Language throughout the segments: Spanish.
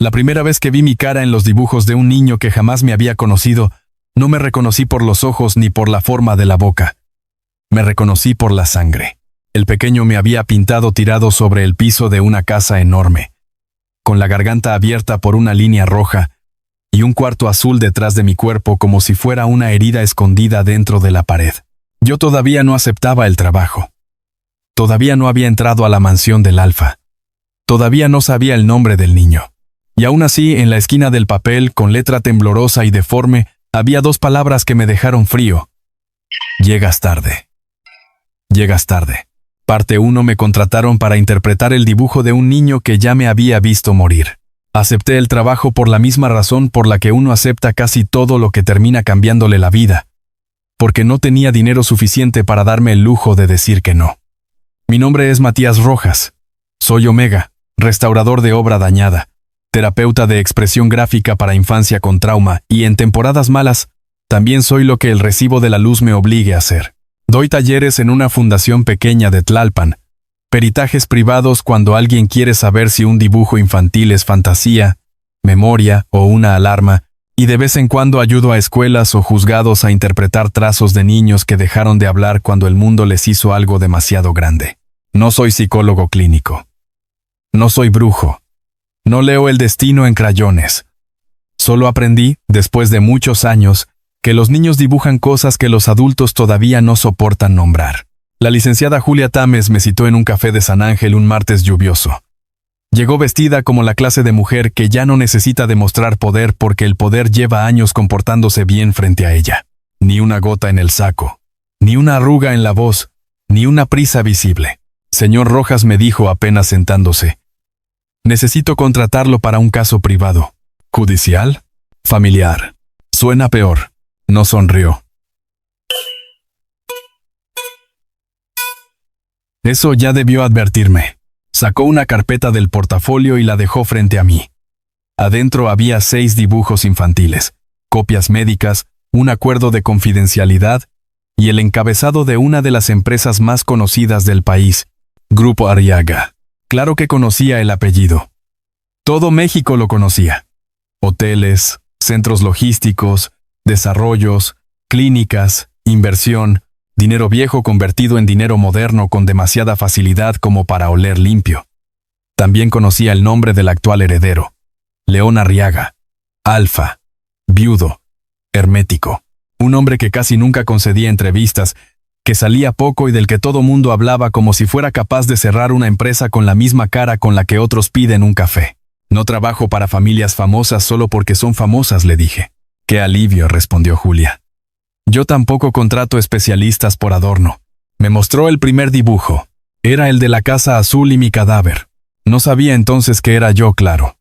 La primera vez que vi mi cara en los dibujos de un niño que jamás me había conocido, no me reconocí por los ojos ni por la forma de la boca. Me reconocí por la sangre. El pequeño me había pintado tirado sobre el piso de una casa enorme, con la garganta abierta por una línea roja y un cuarto azul detrás de mi cuerpo como si fuera una herida escondida dentro de la pared. Yo todavía no aceptaba el trabajo. Todavía no había entrado a la mansión del Alfa. Todavía no sabía el nombre del niño. Y aún así, en la esquina del papel, con letra temblorosa y deforme, había 2 palabras que me dejaron frío. Llegas tarde. Llegas tarde. Parte 1. Me contrataron para interpretar el dibujo de un niño que ya me había visto morir. Acepté el trabajo por la misma razón por la que uno acepta casi todo lo que termina cambiándole la vida. Porque no tenía dinero suficiente para darme el lujo de decir que no. Mi nombre es Matías Rojas. Soy Omega, restaurador de obra dañada, terapeuta de expresión gráfica para infancia con trauma y en temporadas malas, también soy lo que el recibo de la luz me obligue a hacer. Doy talleres en una fundación pequeña de Tlalpan, peritajes privados cuando alguien quiere saber si un dibujo infantil es fantasía, memoria o una alarma, y de vez en cuando ayudo a escuelas o juzgados a interpretar trazos de niños que dejaron de hablar cuando el mundo les hizo algo demasiado grande. No soy psicólogo clínico. No soy brujo. No leo el destino en crayones. Solo aprendí, después de muchos años, que los niños dibujan cosas que los adultos todavía no soportan nombrar. La licenciada Julia Tames me citó en un café de San Ángel un martes lluvioso. Llegó vestida como la clase de mujer que ya no necesita demostrar poder porque el poder lleva años comportándose bien frente a ella. Ni una gota en el saco, ni una arruga en la voz, ni una prisa visible. Señor Rojas, me dijo apenas sentándose. Necesito contratarlo para un caso privado. ¿Judicial? Familiar. Suena peor. No sonrió. Eso ya debió advertirme. Sacó una carpeta del portafolio y la dejó frente a mí. Adentro había 6 dibujos infantiles, copias médicas, un acuerdo de confidencialidad y el encabezado de una de las empresas más conocidas del país, Grupo Arriaga. Claro que conocía el apellido. Todo México lo conocía. Hoteles, centros logísticos, desarrollos, clínicas, inversión, dinero viejo convertido en dinero moderno con demasiada facilidad como para oler limpio. También conocía el nombre del actual heredero. León Arriaga. Alfa. Viudo. Hermético. Un hombre que casi nunca concedía entrevistas, que salía poco y del que todo mundo hablaba como si fuera capaz de cerrar una empresa con la misma cara con la que otros piden un café. No trabajo para familias famosas solo porque son famosas, le dije. Qué alivio, respondió Julia. Yo tampoco contrato especialistas por adorno. Me mostró el primer dibujo. Era el de la casa azul y mi cadáver. No sabía entonces que era yo, claro.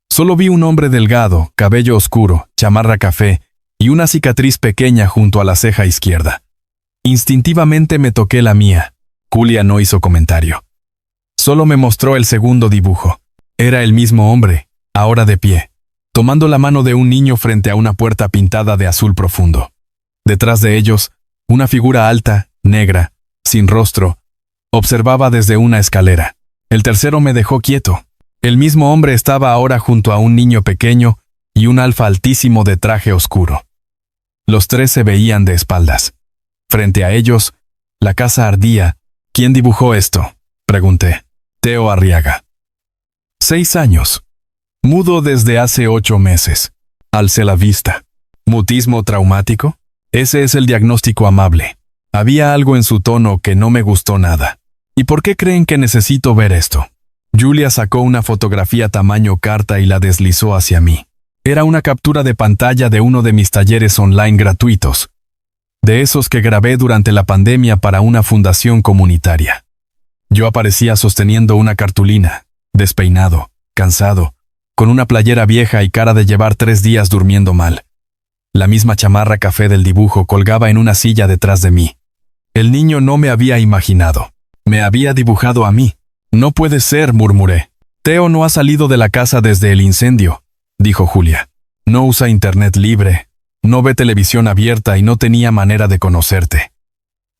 Solo vi un hombre delgado, cabello oscuro, chamarra café y una cicatriz pequeña junto a la ceja izquierda. Instintivamente me toqué la mía. Julia no hizo comentario. Solo me mostró el segundo dibujo. Era el mismo hombre, ahora de pie, tomando la mano de un niño frente a una puerta pintada de azul profundo. Detrás de ellos, una figura alta, negra, sin rostro, observaba desde una escalera. El tercero me dejó quieto. El mismo hombre estaba ahora junto a un niño pequeño y un alfa altísimo de traje oscuro. Los 3 se veían de espaldas. Frente a ellos, la casa ardía. ¿Quién dibujó esto?, pregunté. Teo Arriaga. 6 años. Mudo desde hace 8 meses. Alcé la vista. ¿Mutismo traumático? Ese es el diagnóstico amable. Había algo en su tono que no me gustó nada. ¿Y por qué creen que necesito ver esto? Julia sacó una fotografía tamaño carta y la deslizó hacia mí. Era una captura de pantalla de uno de mis talleres online gratuitos. De esos que grabé durante la pandemia para una fundación comunitaria. Yo aparecía sosteniendo una cartulina, despeinado, cansado, con una playera vieja y cara de llevar 3 días durmiendo mal. La misma chamarra café del dibujo colgaba en una silla detrás de mí. El niño no me había imaginado. Me había dibujado a mí. No puede ser, murmuré. Teo no ha salido de la casa desde el incendio, dijo Julia. No usa internet libre, no ve televisión abierta y no tenía manera de conocerte.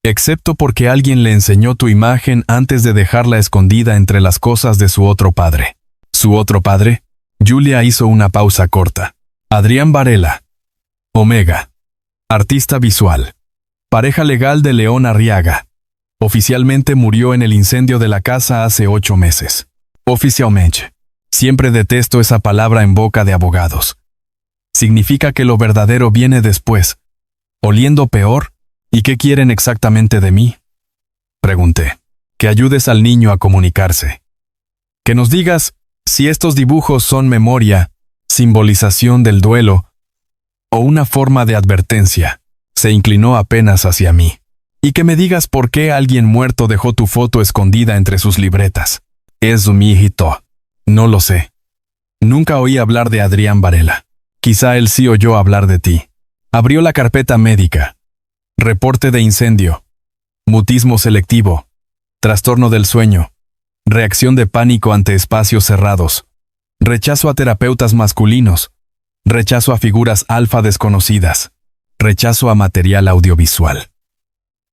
Excepto porque alguien le enseñó tu imagen antes de dejarla escondida entre las cosas de su otro padre. ¿Su otro padre? Julia hizo una pausa corta. Adrián Varela. Omega. Artista visual. Pareja legal de León Arriaga. Oficialmente murió en el incendio de la casa hace 8 meses. Oficialmente. Siempre detesto esa palabra en boca de abogados. Significa que lo verdadero viene después. ¿Oliendo peor? ¿Y qué quieren exactamente de mí? Pregunté. Que ayudes al niño a comunicarse. Que nos digas si estos dibujos son memoria, simbolización del duelo o una forma de advertencia. Se inclinó apenas hacia mí. Y que me digas por qué alguien muerto dejó tu foto escondida entre sus libretas. Es mi hijito. No lo sé. Nunca oí hablar de Adrián Varela. Quizá él sí oyó hablar de ti. Abrió la carpeta médica. Reporte de incendio. Mutismo selectivo. Trastorno del sueño. Reacción de pánico ante espacios cerrados. Rechazo a terapeutas masculinos. Rechazo a figuras alfa desconocidas. Rechazo a material audiovisual.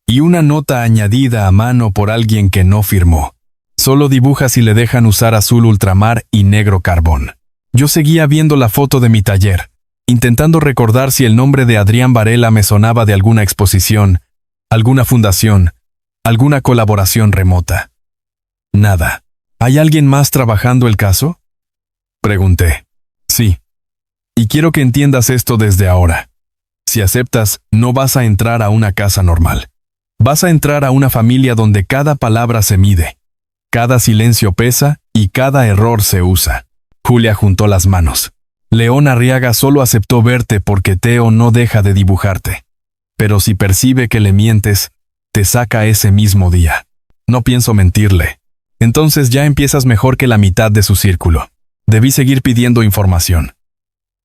Y una nota añadida a mano por alguien que no firmó. Solo dibuja si le dejan usar azul ultramar y negro carbón. Yo seguía viendo la foto de mi taller, intentando recordar si el nombre de Adrián Varela me sonaba de alguna exposición, alguna fundación, alguna colaboración remota. Nada. ¿Hay alguien más trabajando el caso? Pregunté. Sí. Y quiero que entiendas esto desde ahora. Si aceptas, no vas a entrar a una casa normal. Vas a entrar a una familia donde cada palabra se mide, cada silencio pesa y cada error se usa. Julia juntó las manos. León Arriaga solo aceptó verte porque Teo no deja de dibujarte. Pero si percibe que le mientes, te saca ese mismo día. No pienso mentirle. Entonces ya empiezas mejor que la mitad de su círculo. Debí seguir pidiendo información.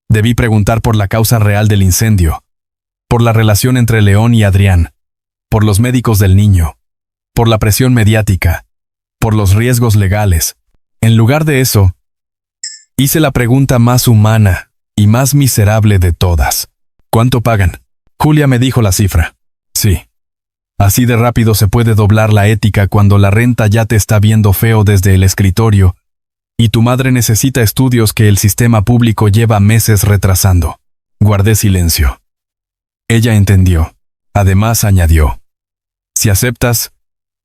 Debí preguntar por la causa real del incendio, por la relación entre León y Adrián, por los médicos del niño, por la presión mediática, por los riesgos legales. En lugar de eso, hice la pregunta más humana y más miserable de todas. ¿Cuánto pagan? Julia me dijo la cifra. Sí. Así de rápido se puede doblar la ética cuando la renta ya te está viendo feo desde el escritorio y tu madre necesita estudios que el sistema público lleva meses retrasando. Guardé silencio. Ella entendió. Además añadió. Si aceptas,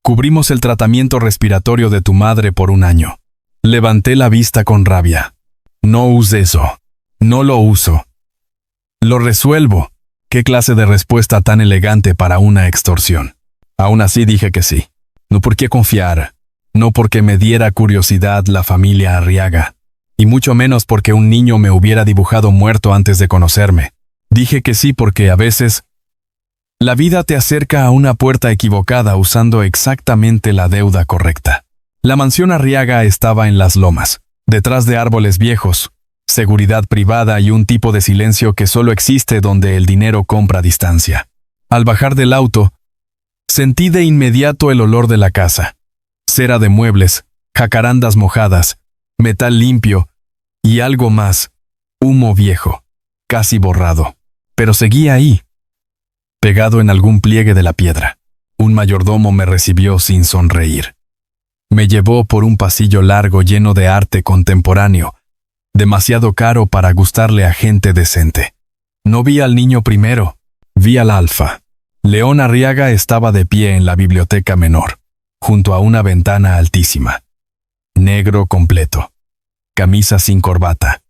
cubrimos el tratamiento respiratorio de tu madre por 1 año. Levanté la vista con rabia. No use eso. No lo uso. Lo resuelvo. ¿Qué clase de respuesta tan elegante para una extorsión? Aún así dije que sí. No por qué confiar. No porque me diera curiosidad la familia Arriaga. Y mucho menos porque un niño me hubiera dibujado muerto antes de conocerme. Dije que sí porque a veces la vida te acerca a una puerta equivocada usando exactamente la deuda correcta. La mansión Arriaga estaba en las lomas, detrás de árboles viejos, seguridad privada y un tipo de silencio que solo existe donde el dinero compra distancia. Al bajar del auto, sentí de inmediato el olor de la casa. Cera de muebles, jacarandas mojadas, metal limpio y algo más, humo viejo, casi borrado. Pero seguía ahí, pegado en algún pliegue de la piedra. Un mayordomo me recibió sin sonreír. Me llevó por un pasillo largo lleno de arte contemporáneo, demasiado caro para gustarle a gente decente. No vi al niño primero, vi al alfa. León Arriaga estaba de pie en la biblioteca menor, junto a una ventana altísima. Negro completo. Camisa sin corbata.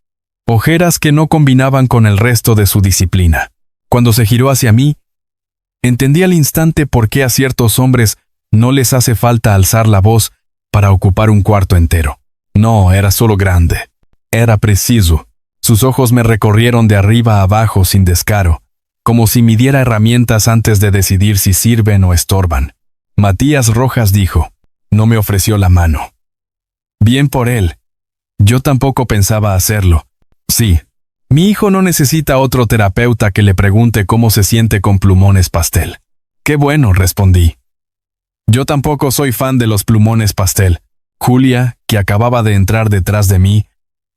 Ojeras que no combinaban con el resto de su disciplina. Cuando se giró hacia mí, entendí al instante por qué a ciertos hombres no les hace falta alzar la voz para ocupar un cuarto entero. No, era solo grande. Era preciso. Sus ojos me recorrieron de arriba a abajo sin descaro, como si midiera herramientas antes de decidir si sirven o estorban. Matías Rojas dijo. No me ofreció la mano. Bien por él. Yo tampoco pensaba hacerlo. Sí. Mi hijo no necesita otro terapeuta que le pregunte cómo se siente con plumones pastel. Qué bueno, respondí. Yo tampoco soy fan de los plumones pastel. Julia, que acababa de entrar detrás de mí,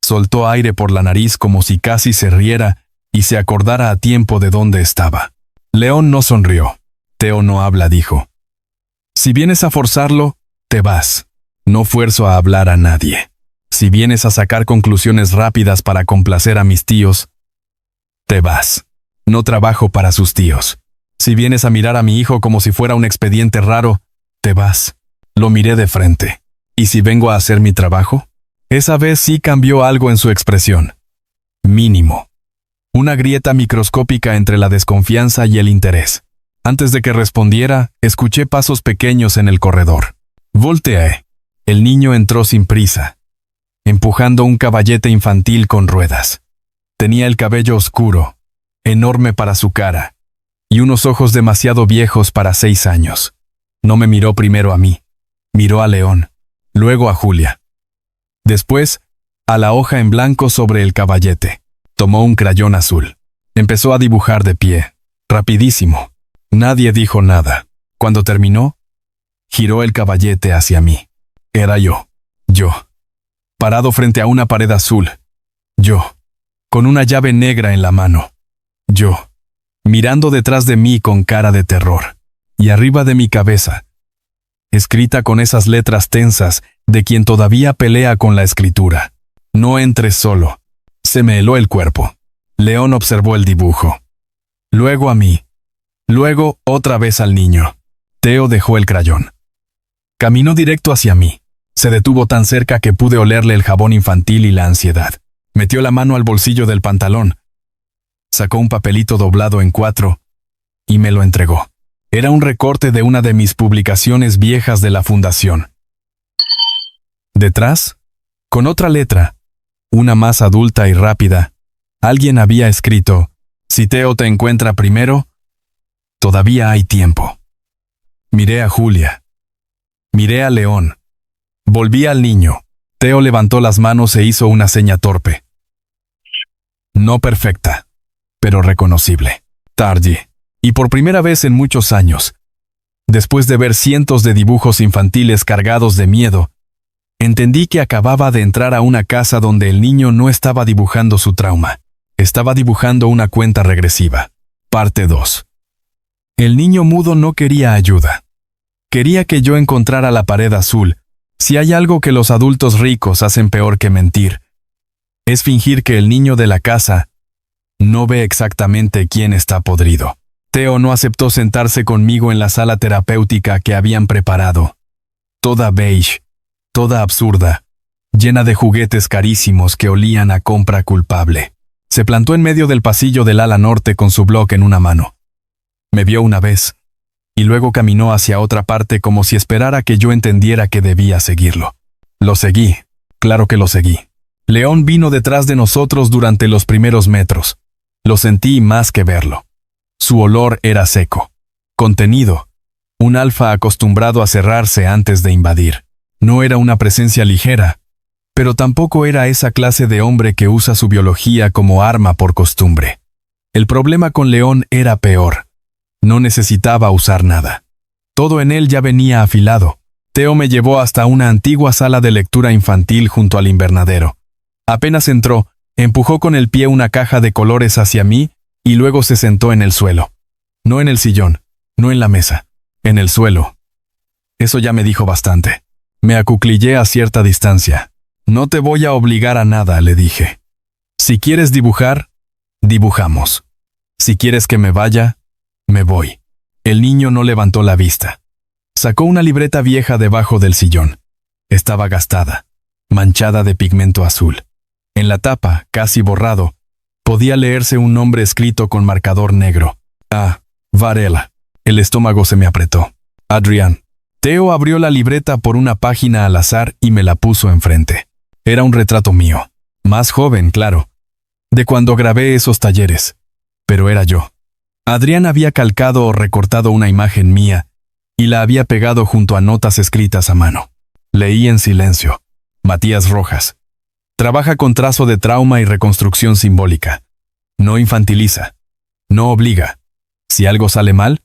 soltó aire por la nariz como si casi se riera y se acordara a tiempo de dónde estaba. León no sonrió. Teo no habla, dijo. Si vienes a forzarlo, te vas. No fuerzo a hablar a nadie. Si vienes a sacar conclusiones rápidas para complacer a mis tíos, te vas. No trabajo para sus tíos. Si vienes a mirar a mi hijo como si fuera un expediente raro, te vas. Lo miré de frente. ¿Y si vengo a hacer mi trabajo? Esa vez sí cambió algo en su expresión. Mínimo. Una grieta microscópica entre la desconfianza y el interés. Antes de que respondiera, escuché pasos pequeños en el corredor. Volteé. El niño entró sin prisa, empujando un caballete infantil con ruedas. Tenía el cabello oscuro, enorme para su cara, y unos ojos demasiado viejos para 6 años. No me miró primero a mí, miró a León, luego a Julia. Después, a la hoja en blanco sobre el caballete. Tomó un crayón azul. Empezó a dibujar de pie, rapidísimo. Nadie dijo nada. Cuando terminó, giró el caballete hacia mí. Era yo, parado frente a una pared azul. Yo, con una llave negra en la mano. Yo, mirando detrás de mí con cara de terror. Y arriba de mi cabeza, escrita con esas letras tensas de quien todavía pelea con la escritura. No entres solo. Se me heló el cuerpo. León observó el dibujo. Luego a mí. Luego otra vez al niño. Teo dejó el crayón. Caminó directo hacia mí. Se detuvo tan cerca que pude olerle el jabón infantil y la ansiedad. Metió la mano al bolsillo del pantalón. Sacó un papelito doblado en 4 y me lo entregó. Era un recorte de una de mis publicaciones viejas de la fundación. Detrás, con otra letra, una más adulta y rápida, alguien había escrito: si Teo te encuentra primero, todavía hay tiempo. Miré a Julia. Miré a León. Volví al niño. Teo levantó las manos e hizo una seña torpe. No perfecta, pero reconocible. Tarde. Y por primera vez en muchos años, después de ver cientos de dibujos infantiles cargados de miedo, entendí que acababa de entrar a una casa donde el niño no estaba dibujando su trauma, estaba dibujando una cuenta regresiva. Parte 2. El niño mudo no quería ayuda. Quería que yo encontrara la pared azul. Si hay algo que los adultos ricos hacen peor que mentir, es fingir que el niño de la casa no ve exactamente quién está podrido. Teo no aceptó sentarse conmigo en la sala terapéutica que habían preparado. Toda beige, toda absurda, llena de juguetes carísimos que olían a compra culpable. Se plantó en medio del pasillo del ala norte con su bloc en una mano. Me vio una vez, y luego caminó hacia otra parte como si esperara que yo entendiera que debía seguirlo. Lo seguí, claro que lo seguí. León vino detrás de nosotros durante los primeros metros. Lo sentí más que verlo. Su olor era seco, contenido, un alfa acostumbrado a cerrarse antes de invadir. No era una presencia ligera, pero tampoco era esa clase de hombre que usa su biología como arma por costumbre. El problema con León era peor. No necesitaba usar nada. Todo en él ya venía afilado. Teo me llevó hasta una antigua sala de lectura infantil junto al invernadero. Apenas entró, empujó con el pie una caja de colores hacia mí y luego se sentó en el suelo. No en el sillón, no en la mesa, en el suelo. Eso ya me dijo bastante. Me acuclillé a cierta distancia. No te voy a obligar a nada, le dije. Si quieres dibujar, dibujamos. Si quieres que me vaya, me voy. El niño no levantó la vista. Sacó una libreta vieja debajo del sillón. Estaba gastada, manchada de pigmento azul. En la tapa, casi borrado, podía leerse un nombre escrito con marcador negro. Ah, Varela. El estómago se me apretó. Adrián. Teo abrió la libreta por una página al azar y me la puso enfrente. Era un retrato mío. Más joven, claro. De cuando grabé esos talleres. Pero era yo. Adrián había calcado o recortado una imagen mía y la había pegado junto a notas escritas a mano. Leí en silencio. Matías Rojas. Trabaja con trazo de trauma y reconstrucción simbólica. No infantiliza. No obliga. Si algo sale mal,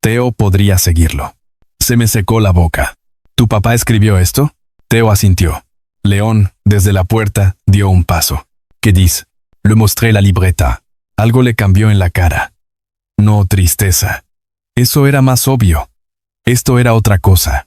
Teo podría seguirlo. Se me secó la boca. ¿Tu papá escribió esto? Teo asintió. León, desde la puerta, dio un paso. ¿Qué dices? Le mostré la libreta. Algo le cambió en la cara. No tristeza. Eso era más obvio. Esto era otra cosa.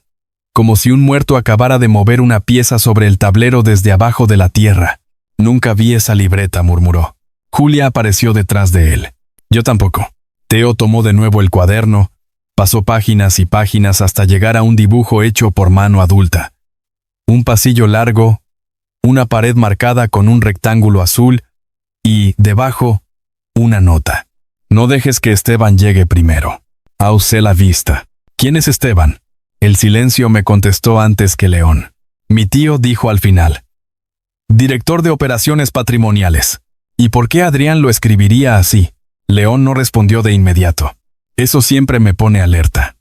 como si un muerto acabara de mover una pieza sobre el tablero desde abajo de la tierra. Nunca vi esa libreta, murmuró. Julia apareció detrás de él. Yo tampoco. Theo tomó de nuevo el cuaderno, pasó páginas y páginas hasta llegar a un dibujo hecho por mano adulta. Un pasillo largo, una pared marcada con un rectángulo azul y, debajo, una nota. No dejes que Esteban llegue primero. Alcé la vista. ¿Quién es Esteban? El silencio me contestó antes que León. Mi tío dijo al final. Director de operaciones patrimoniales. ¿Y por qué Adrián lo escribiría así? León no respondió de inmediato. Eso siempre me pone alerta.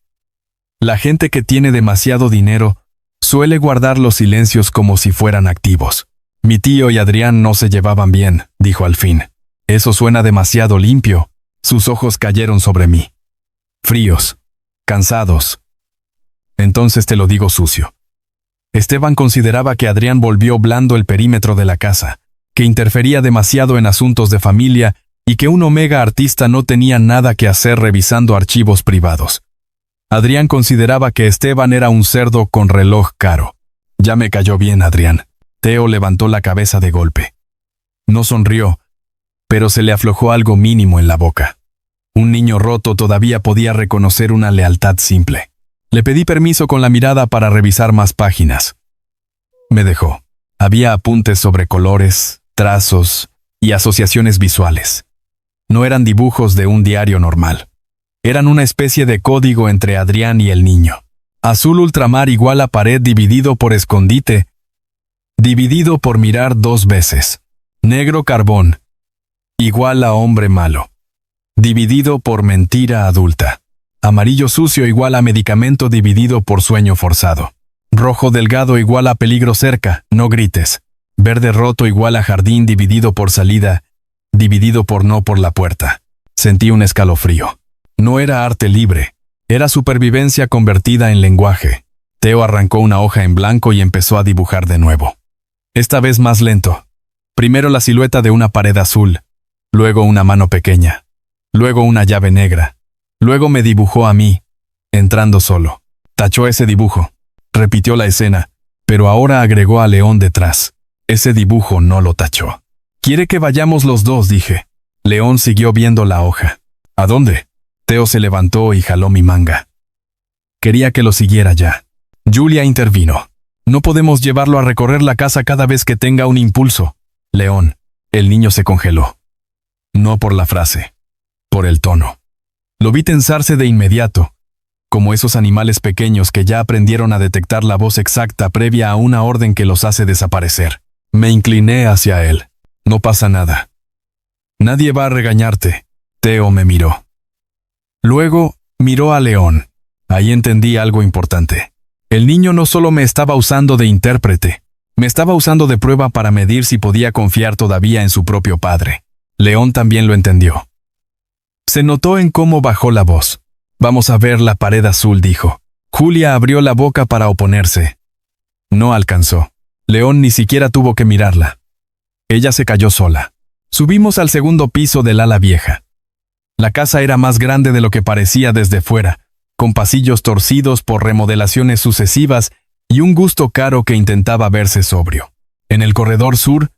La gente que tiene demasiado dinero suele guardar los silencios como si fueran activos. Mi tío y Adrián no se llevaban bien, dijo al fin. Eso suena demasiado limpio. Sus ojos cayeron sobre mí. Fríos. Cansados. Entonces te lo digo sucio. Esteban consideraba que Adrián volvió blando el perímetro de la casa, que interfería demasiado en asuntos de familia y que un omega artista no tenía nada que hacer revisando archivos privados. Adrián consideraba que Esteban era un cerdo con reloj caro. Ya me cayó bien, Adrián. Theo levantó la cabeza de golpe. No sonrió, pero se le aflojó algo mínimo en la boca. Un niño roto todavía podía reconocer una lealtad simple. Le pedí permiso con la mirada para revisar más páginas. Me dejó. Había apuntes sobre colores, trazos y asociaciones visuales. No eran dibujos de un diario normal. Eran una especie de código entre Adrián y el niño. Azul ultramar igual a pared dividido por escondite, dividido por mirar 2 veces. Negro carbón, igual a hombre malo, dividido por mentira adulta. Amarillo sucio igual a medicamento dividido por sueño forzado. Rojo delgado igual a peligro cerca, no grites. Verde roto igual a jardín dividido por salida, dividido por no por la puerta. Sentí un escalofrío. No era arte libre, era supervivencia convertida en lenguaje. Theo arrancó una hoja en blanco y empezó a dibujar de nuevo. Esta vez más lento. Primero la silueta de una pared azul, luego una mano pequeña, luego una llave negra. Luego me dibujó a mí, entrando solo. Tachó ese dibujo. Repitió la escena, pero ahora agregó a León detrás. Ese dibujo no lo tachó. «Quiere que vayamos los dos», dije. León siguió viendo la hoja. «¿A dónde?» Theo se levantó y jaló mi manga. Quería que lo siguiera ya. Julia intervino. «No podemos llevarlo a recorrer la casa cada vez que tenga un impulso». «León». El niño se congeló. No por la frase, por el tono. Lo vi tensarse de inmediato, como esos animales pequeños que ya aprendieron a detectar la voz exacta previa a una orden que los hace desaparecer. Me incliné hacia él. «No pasa nada. Nadie va a regañarte». Theo me miró. Luego miró a León. Ahí entendí algo importante. El niño no solo me estaba usando de intérprete, me estaba usando de prueba para medir si podía confiar todavía en su propio padre. León también lo entendió. Se notó en cómo bajó la voz. «Vamos a ver la pared azul», dijo. Julia abrió la boca para oponerse. No alcanzó. León ni siquiera tuvo que mirarla. Ella se cayó sola. Subimos al segundo piso del ala vieja. La casa era más grande de lo que parecía desde fuera, con pasillos torcidos por remodelaciones sucesivas y un gusto caro que intentaba verse sobrio. En el corredor sur,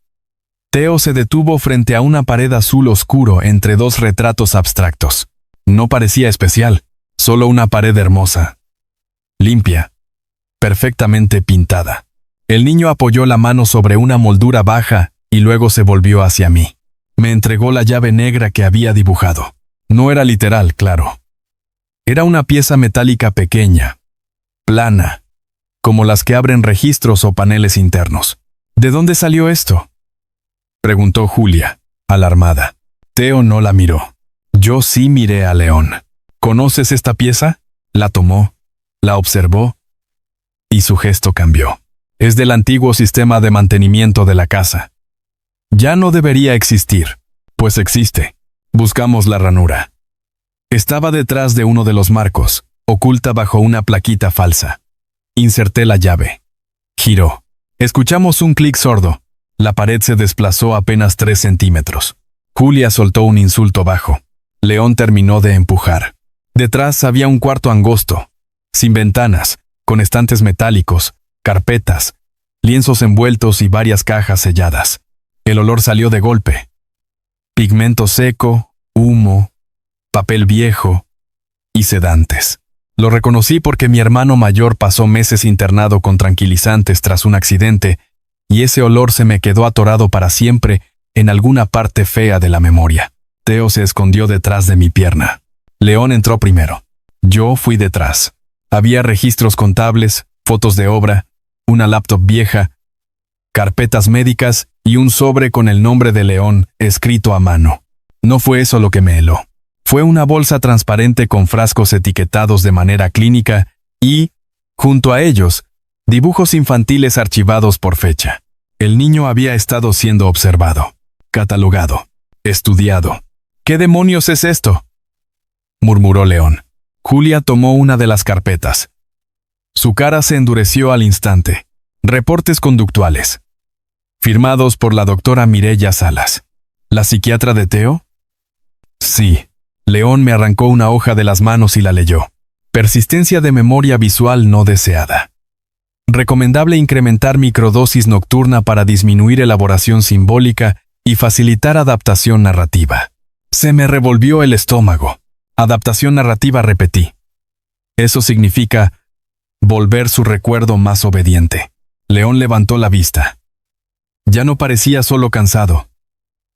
Theo se detuvo frente a una pared azul oscuro entre 2 retratos abstractos. No parecía especial, solo una pared hermosa. Limpia, perfectamente pintada. El niño apoyó la mano sobre una moldura baja y luego se volvió hacia mí. Me entregó la llave negra que había dibujado. No era literal, claro. Era una pieza metálica pequeña, plana, como las que abren registros o paneles internos. «¿De dónde salió esto?», preguntó Julia, alarmada. Theo no la miró. Yo sí miré a León. «¿Conoces esta pieza?». La tomó, la observó, y su gesto cambió. «Es del antiguo sistema de mantenimiento de la casa. Ya no debería existir». «Pues existe». Buscamos la ranura. Estaba detrás de uno de los marcos, oculta bajo una plaquita falsa. Inserté la llave. Giró. Escuchamos un clic sordo. La pared se desplazó apenas 3 centímetros. Julia soltó un insulto bajo. León terminó de empujar. Detrás había un cuarto angosto, sin ventanas, con estantes metálicos, carpetas, lienzos envueltos y varias cajas selladas. El olor salió de golpe. Pigmento seco, humo, papel viejo y sedantes. Lo reconocí porque mi hermano mayor pasó meses internado con tranquilizantes tras un accidente, y ese olor se me quedó atorado para siempre en alguna parte fea de la memoria. Theo se escondió detrás de mi pierna. León entró primero. Yo fui detrás. Había registros contables, fotos de obra, una laptop vieja, carpetas médicas y un sobre con el nombre de León escrito a mano. No fue eso lo que me heló. Fue una bolsa transparente con frascos etiquetados de manera clínica y, junto a ellos, dibujos infantiles archivados por fecha. El niño había estado siendo observado, catalogado, estudiado. ¿Qué demonios es esto?, murmuró León. Julia tomó una de las carpetas. Su cara se endureció al instante. Reportes conductuales. Firmados por la doctora Mireya Salas. ¿La psiquiatra de Theo? Sí. León me arrancó una hoja de las manos y la leyó. Persistencia de memoria visual no deseada. Recomendable incrementar microdosis nocturna para disminuir elaboración simbólica y facilitar adaptación narrativa. Se me revolvió el estómago. Adaptación narrativa, repetí. Eso significa volver su recuerdo más obediente. León levantó la vista. Ya no parecía solo cansado.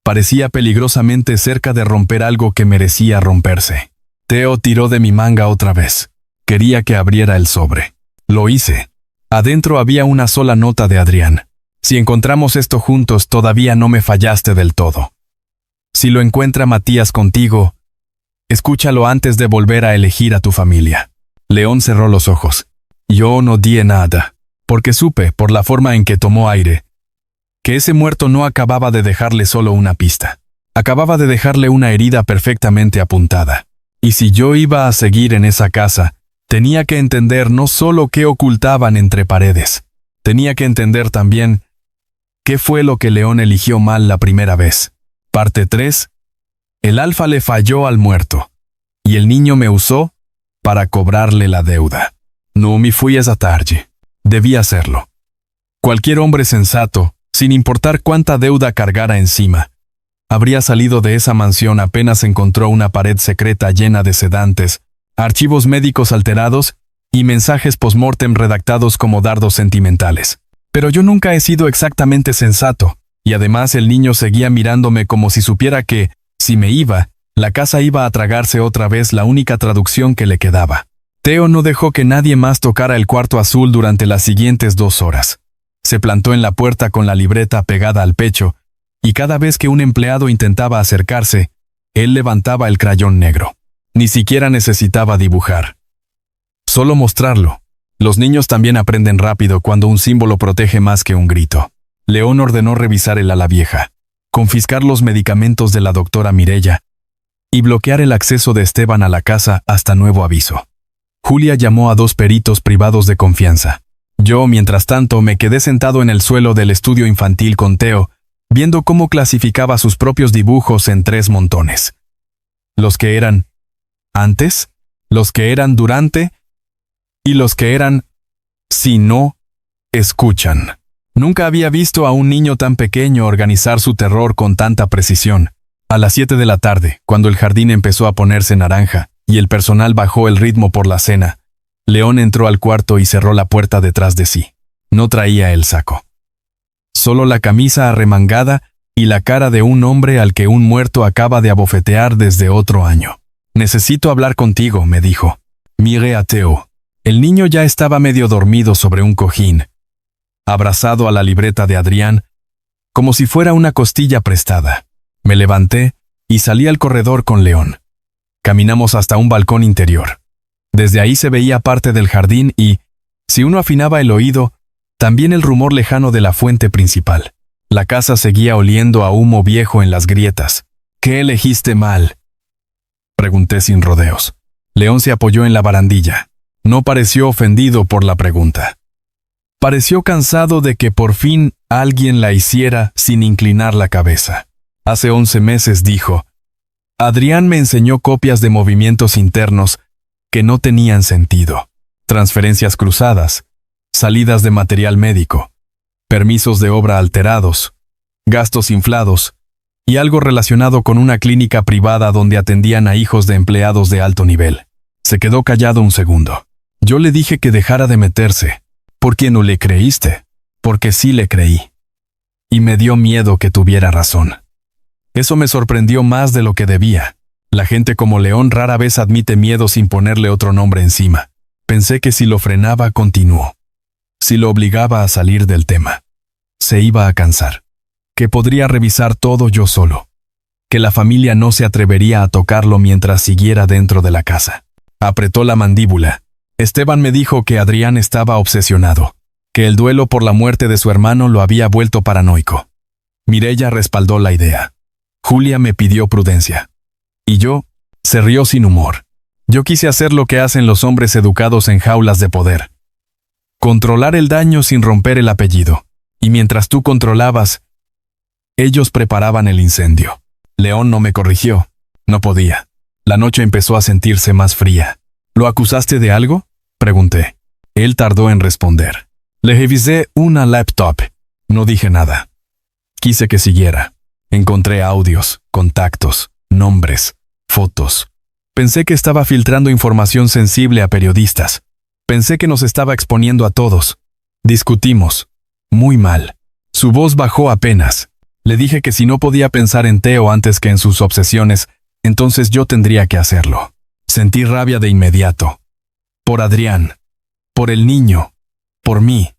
Parecía peligrosamente cerca de romper algo que merecía romperse. Theo tiró de mi manga otra vez. Quería que abriera el sobre. Lo hice. Adentro había una sola nota de Adrián. Si encontramos esto juntos, todavía no me fallaste del todo. Si lo encuentra Matías contigo, escúchalo antes de volver a elegir a tu familia. León cerró los ojos. Yo no di nada, porque supe, por la forma en que tomó aire, que ese muerto no acababa de dejarle solo una pista. Acababa de dejarle una herida perfectamente apuntada. Y si yo iba a seguir en esa casa, tenía que entender no solo qué ocultaban entre paredes, tenía que entender también qué fue lo que León eligió mal la primera vez. Parte 3. El alfa le falló al muerto, y el niño me usó para cobrarle la deuda. No me fui esa tarde. Debía hacerlo. Cualquier hombre sensato, sin importar cuánta deuda cargara encima, habría salido de esa mansión apenas encontró una pared secreta llena de sedantes, archivos médicos alterados y mensajes post-mortem redactados como dardos sentimentales. Pero yo nunca he sido exactamente sensato, y además el niño seguía mirándome como si supiera que, si me iba, la casa iba a tragarse otra vez la única traducción que le quedaba. Theo no dejó que nadie más tocara el cuarto azul durante las siguientes 2 horas. Se plantó en la puerta con la libreta pegada al pecho, y cada vez que un empleado intentaba acercarse, él levantaba el crayón negro. Ni siquiera necesitaba dibujar. Solo mostrarlo. Los niños también aprenden rápido cuando un símbolo protege más que un grito. León ordenó revisar el ala vieja, confiscar los medicamentos de la doctora Mireya y bloquear el acceso de Esteban a la casa hasta nuevo aviso. Julia llamó a 2 peritos privados de confianza. Yo, mientras tanto, me quedé sentado en el suelo del estudio infantil con Theo, viendo cómo clasificaba sus propios dibujos en 3 montones. Los que eran antes, los que eran durante y los que eran si no escuchan. Nunca había visto a un niño tan pequeño organizar su terror con tanta precisión. A las 7 de la tarde, cuando el jardín empezó a ponerse naranja y el personal bajó el ritmo por la cena, León entró al cuarto y cerró la puerta detrás de sí. No traía el saco. Solo la camisa arremangada y la cara de un hombre al que un muerto acaba de abofetear desde otro año. «Necesito hablar contigo», me dijo. Miré a Theo. El niño ya estaba medio dormido sobre un cojín, abrazado a la libreta de Adrián, como si fuera una costilla prestada. Me levanté y salí al corredor con León. Caminamos hasta un balcón interior. Desde ahí se veía parte del jardín y, si uno afinaba el oído, también el rumor lejano de la fuente principal. La casa seguía oliendo a humo viejo en las grietas. «¿Qué elegiste mal?», pregunté sin rodeos. León se apoyó en la barandilla. No pareció ofendido por la pregunta. Pareció cansado de que por fin alguien la hiciera sin inclinar la cabeza. Hace 11 meses, dijo, Adrián me enseñó copias de movimientos internos que no tenían sentido. transferencias cruzadas, salidas de material médico, permisos de obra alterados, gastos inflados y algo relacionado con una clínica privada donde atendían a hijos de empleados de alto nivel. Se quedó callado un segundo. Yo le dije que dejara de meterse. ¿Por qué no le creíste? Porque sí le creí. Y me dio miedo que tuviera razón. Eso me sorprendió más de lo que debía. La gente como León rara vez admite miedo sin ponerle otro nombre encima. Pensé que si lo frenaba, continuó. Si lo obligaba a salir del tema, se iba a cansar. Que podría revisar todo yo solo. Que la familia no se atrevería a tocarlo mientras siguiera dentro de la casa. Apretó la mandíbula. Esteban me dijo que Adrián estaba obsesionado, que el duelo por la muerte de su hermano lo había vuelto paranoico. Mireya respaldó la idea. Julia me pidió prudencia. Y yo, se rió sin humor. Yo quise hacer lo que hacen los hombres educados en jaulas de poder. Controlar el daño sin romper el apellido. Y mientras tú controlabas, ellos preparaban el incendio. León no me corrigió. No podía. La noche empezó a sentirse más fría. ¿Lo acusaste de algo?, pregunté. Él tardó en responder. Le revisé una laptop. No dije nada. Quise que siguiera. Encontré audios, contactos, nombres, fotos. Pensé que estaba filtrando información sensible a periodistas. Pensé que nos estaba exponiendo a todos. Discutimos. Muy mal. Su voz bajó apenas. Le dije que si no podía pensar en Teo antes que en sus obsesiones, entonces yo tendría que hacerlo. Sentí rabia de inmediato. Por Adrián. Por el niño. Por mí.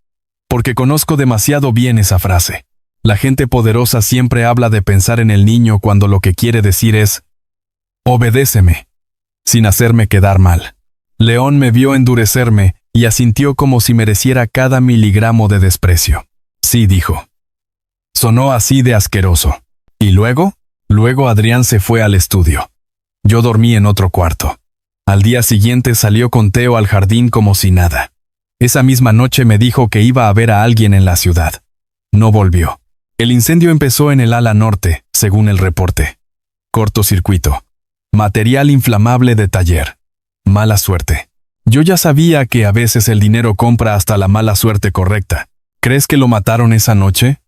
Porque conozco demasiado bien esa frase. La gente poderosa siempre habla de pensar en el niño cuando lo que quiere decir es «obedéceme», sin hacerme quedar mal. León me vio endurecerme y asintió como si mereciera cada miligramo de desprecio. Sí, dijo. Sonó así de asqueroso. ¿Y luego? Luego Adrián se fue al estudio. Yo dormí en otro cuarto. Al día siguiente salió con Teo al jardín como si nada. Esa misma noche me dijo que iba a ver a alguien en la ciudad. No volvió. El incendio empezó en el ala norte, según el reporte. Cortocircuito. Material inflamable de taller. Mala suerte. Yo ya sabía que a veces el dinero compra hasta la mala suerte correcta. ¿Crees que lo mataron esa noche?,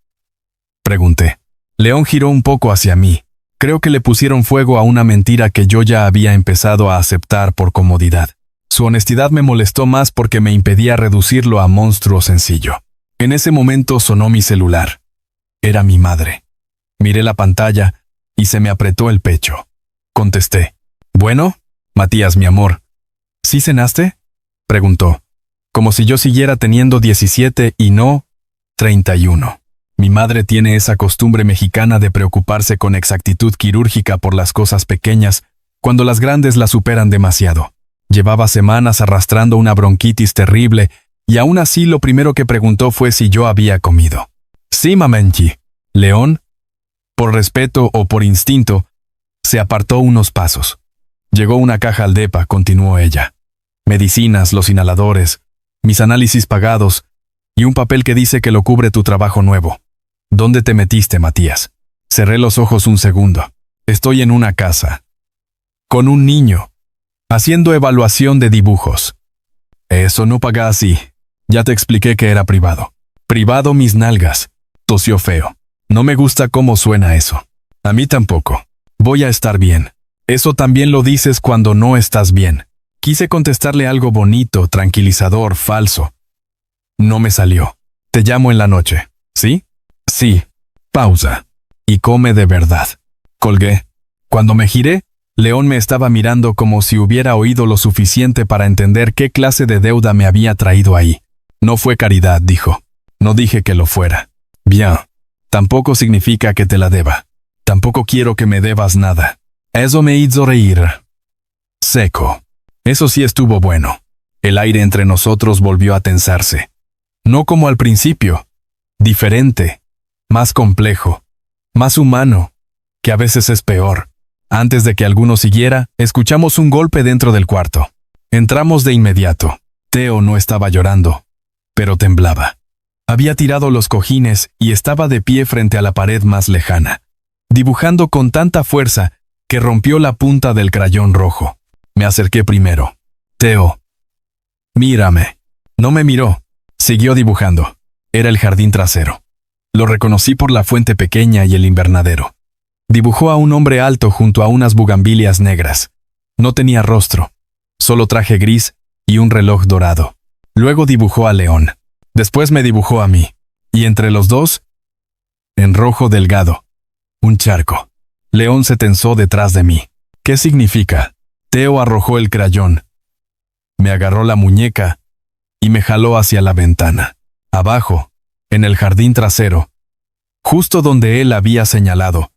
pregunté. León giró un poco hacia mí. Creo que le pusieron fuego a una mentira que yo ya había empezado a aceptar por comodidad. Su honestidad me molestó más porque me impedía reducirlo a monstruo sencillo. En ese momento sonó mi celular. Era mi madre. Miré la pantalla y se me apretó el pecho. Contesté. «Bueno, Matías, mi amor». ¿Sí cenaste?, preguntó. Como si yo siguiera teniendo 17 y no 31. Mi madre tiene esa costumbre mexicana de preocuparse con exactitud quirúrgica por las cosas pequeñas, cuando las grandes la superan demasiado. Llevaba semanas arrastrando una bronquitis terrible, y aún así lo primero que preguntó fue si yo había comido. Sí, mamenchi. León, por respeto o por instinto, se apartó unos pasos. Llegó una caja al depa, continuó ella. Medicinas, los inhaladores, mis análisis pagados, y un papel que dice que lo cubre tu trabajo nuevo. ¿Dónde te metiste, Matías? Cerré los ojos un segundo. Estoy en una casa. Con un niño. Haciendo evaluación de dibujos. Eso no paga así. Ya te expliqué que era privado. Privado mis nalgas. Tosió feo. No me gusta cómo suena eso. A mí tampoco. Voy a estar bien. Eso también lo dices cuando no estás bien. Quise contestarle algo bonito, tranquilizador, falso. No me salió. Te llamo en la noche. ¿Sí? Sí. Pausa. Y come de verdad. Colgué. Cuando me giré, León me estaba mirando como si hubiera oído lo suficiente para entender qué clase de deuda me había traído ahí. No fue caridad, dijo. No dije que lo fuera. Bien. Tampoco significa que te la deba. Tampoco quiero que me debas nada. Eso me hizo reír. Seco. Eso sí estuvo bueno. El aire entre nosotros volvió a tensarse. No como al principio. Diferente. Más complejo. Más humano. Que a veces es peor. Antes de que alguno siguiera, escuchamos un golpe dentro del cuarto. Entramos de inmediato. Teo no estaba llorando, pero temblaba. Había tirado los cojines y estaba de pie frente a la pared más lejana, dibujando con tanta fuerza que rompió la punta del crayón rojo. Me acerqué primero. Teo. Mírame. No me miró. Siguió dibujando. Era el jardín trasero. Lo reconocí por la fuente pequeña y el invernadero. Dibujó a un hombre alto junto a unas bugambilias negras. No tenía rostro, solo traje gris y un reloj dorado. Luego dibujó a León. Después me dibujó a mí. Y entre los dos, en rojo delgado, un charco. León se tensó detrás de mí. ¿Qué significa? Teo arrojó el crayón. Me agarró la muñeca y me jaló hacia la ventana. Abajo, en el jardín trasero, justo donde él había señalado,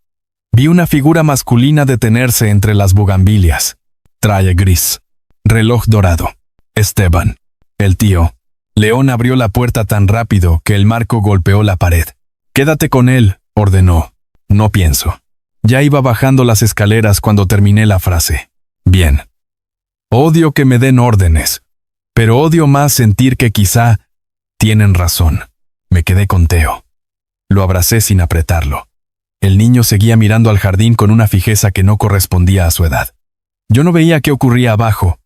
vi una figura masculina detenerse entre las bugambilias. Traje gris. Reloj dorado. Esteban. El tío. León abrió la puerta tan rápido que el marco golpeó la pared. «Quédate con él», ordenó. «No pienso». Ya iba bajando las escaleras cuando terminé la frase. Bien. Odio que me den órdenes, pero odio más sentir que quizá tienen razón. Me quedé con Teo. Lo abracé sin apretarlo. El niño seguía mirando al jardín con una fijeza que no correspondía a su edad. Yo no veía qué ocurría abajo,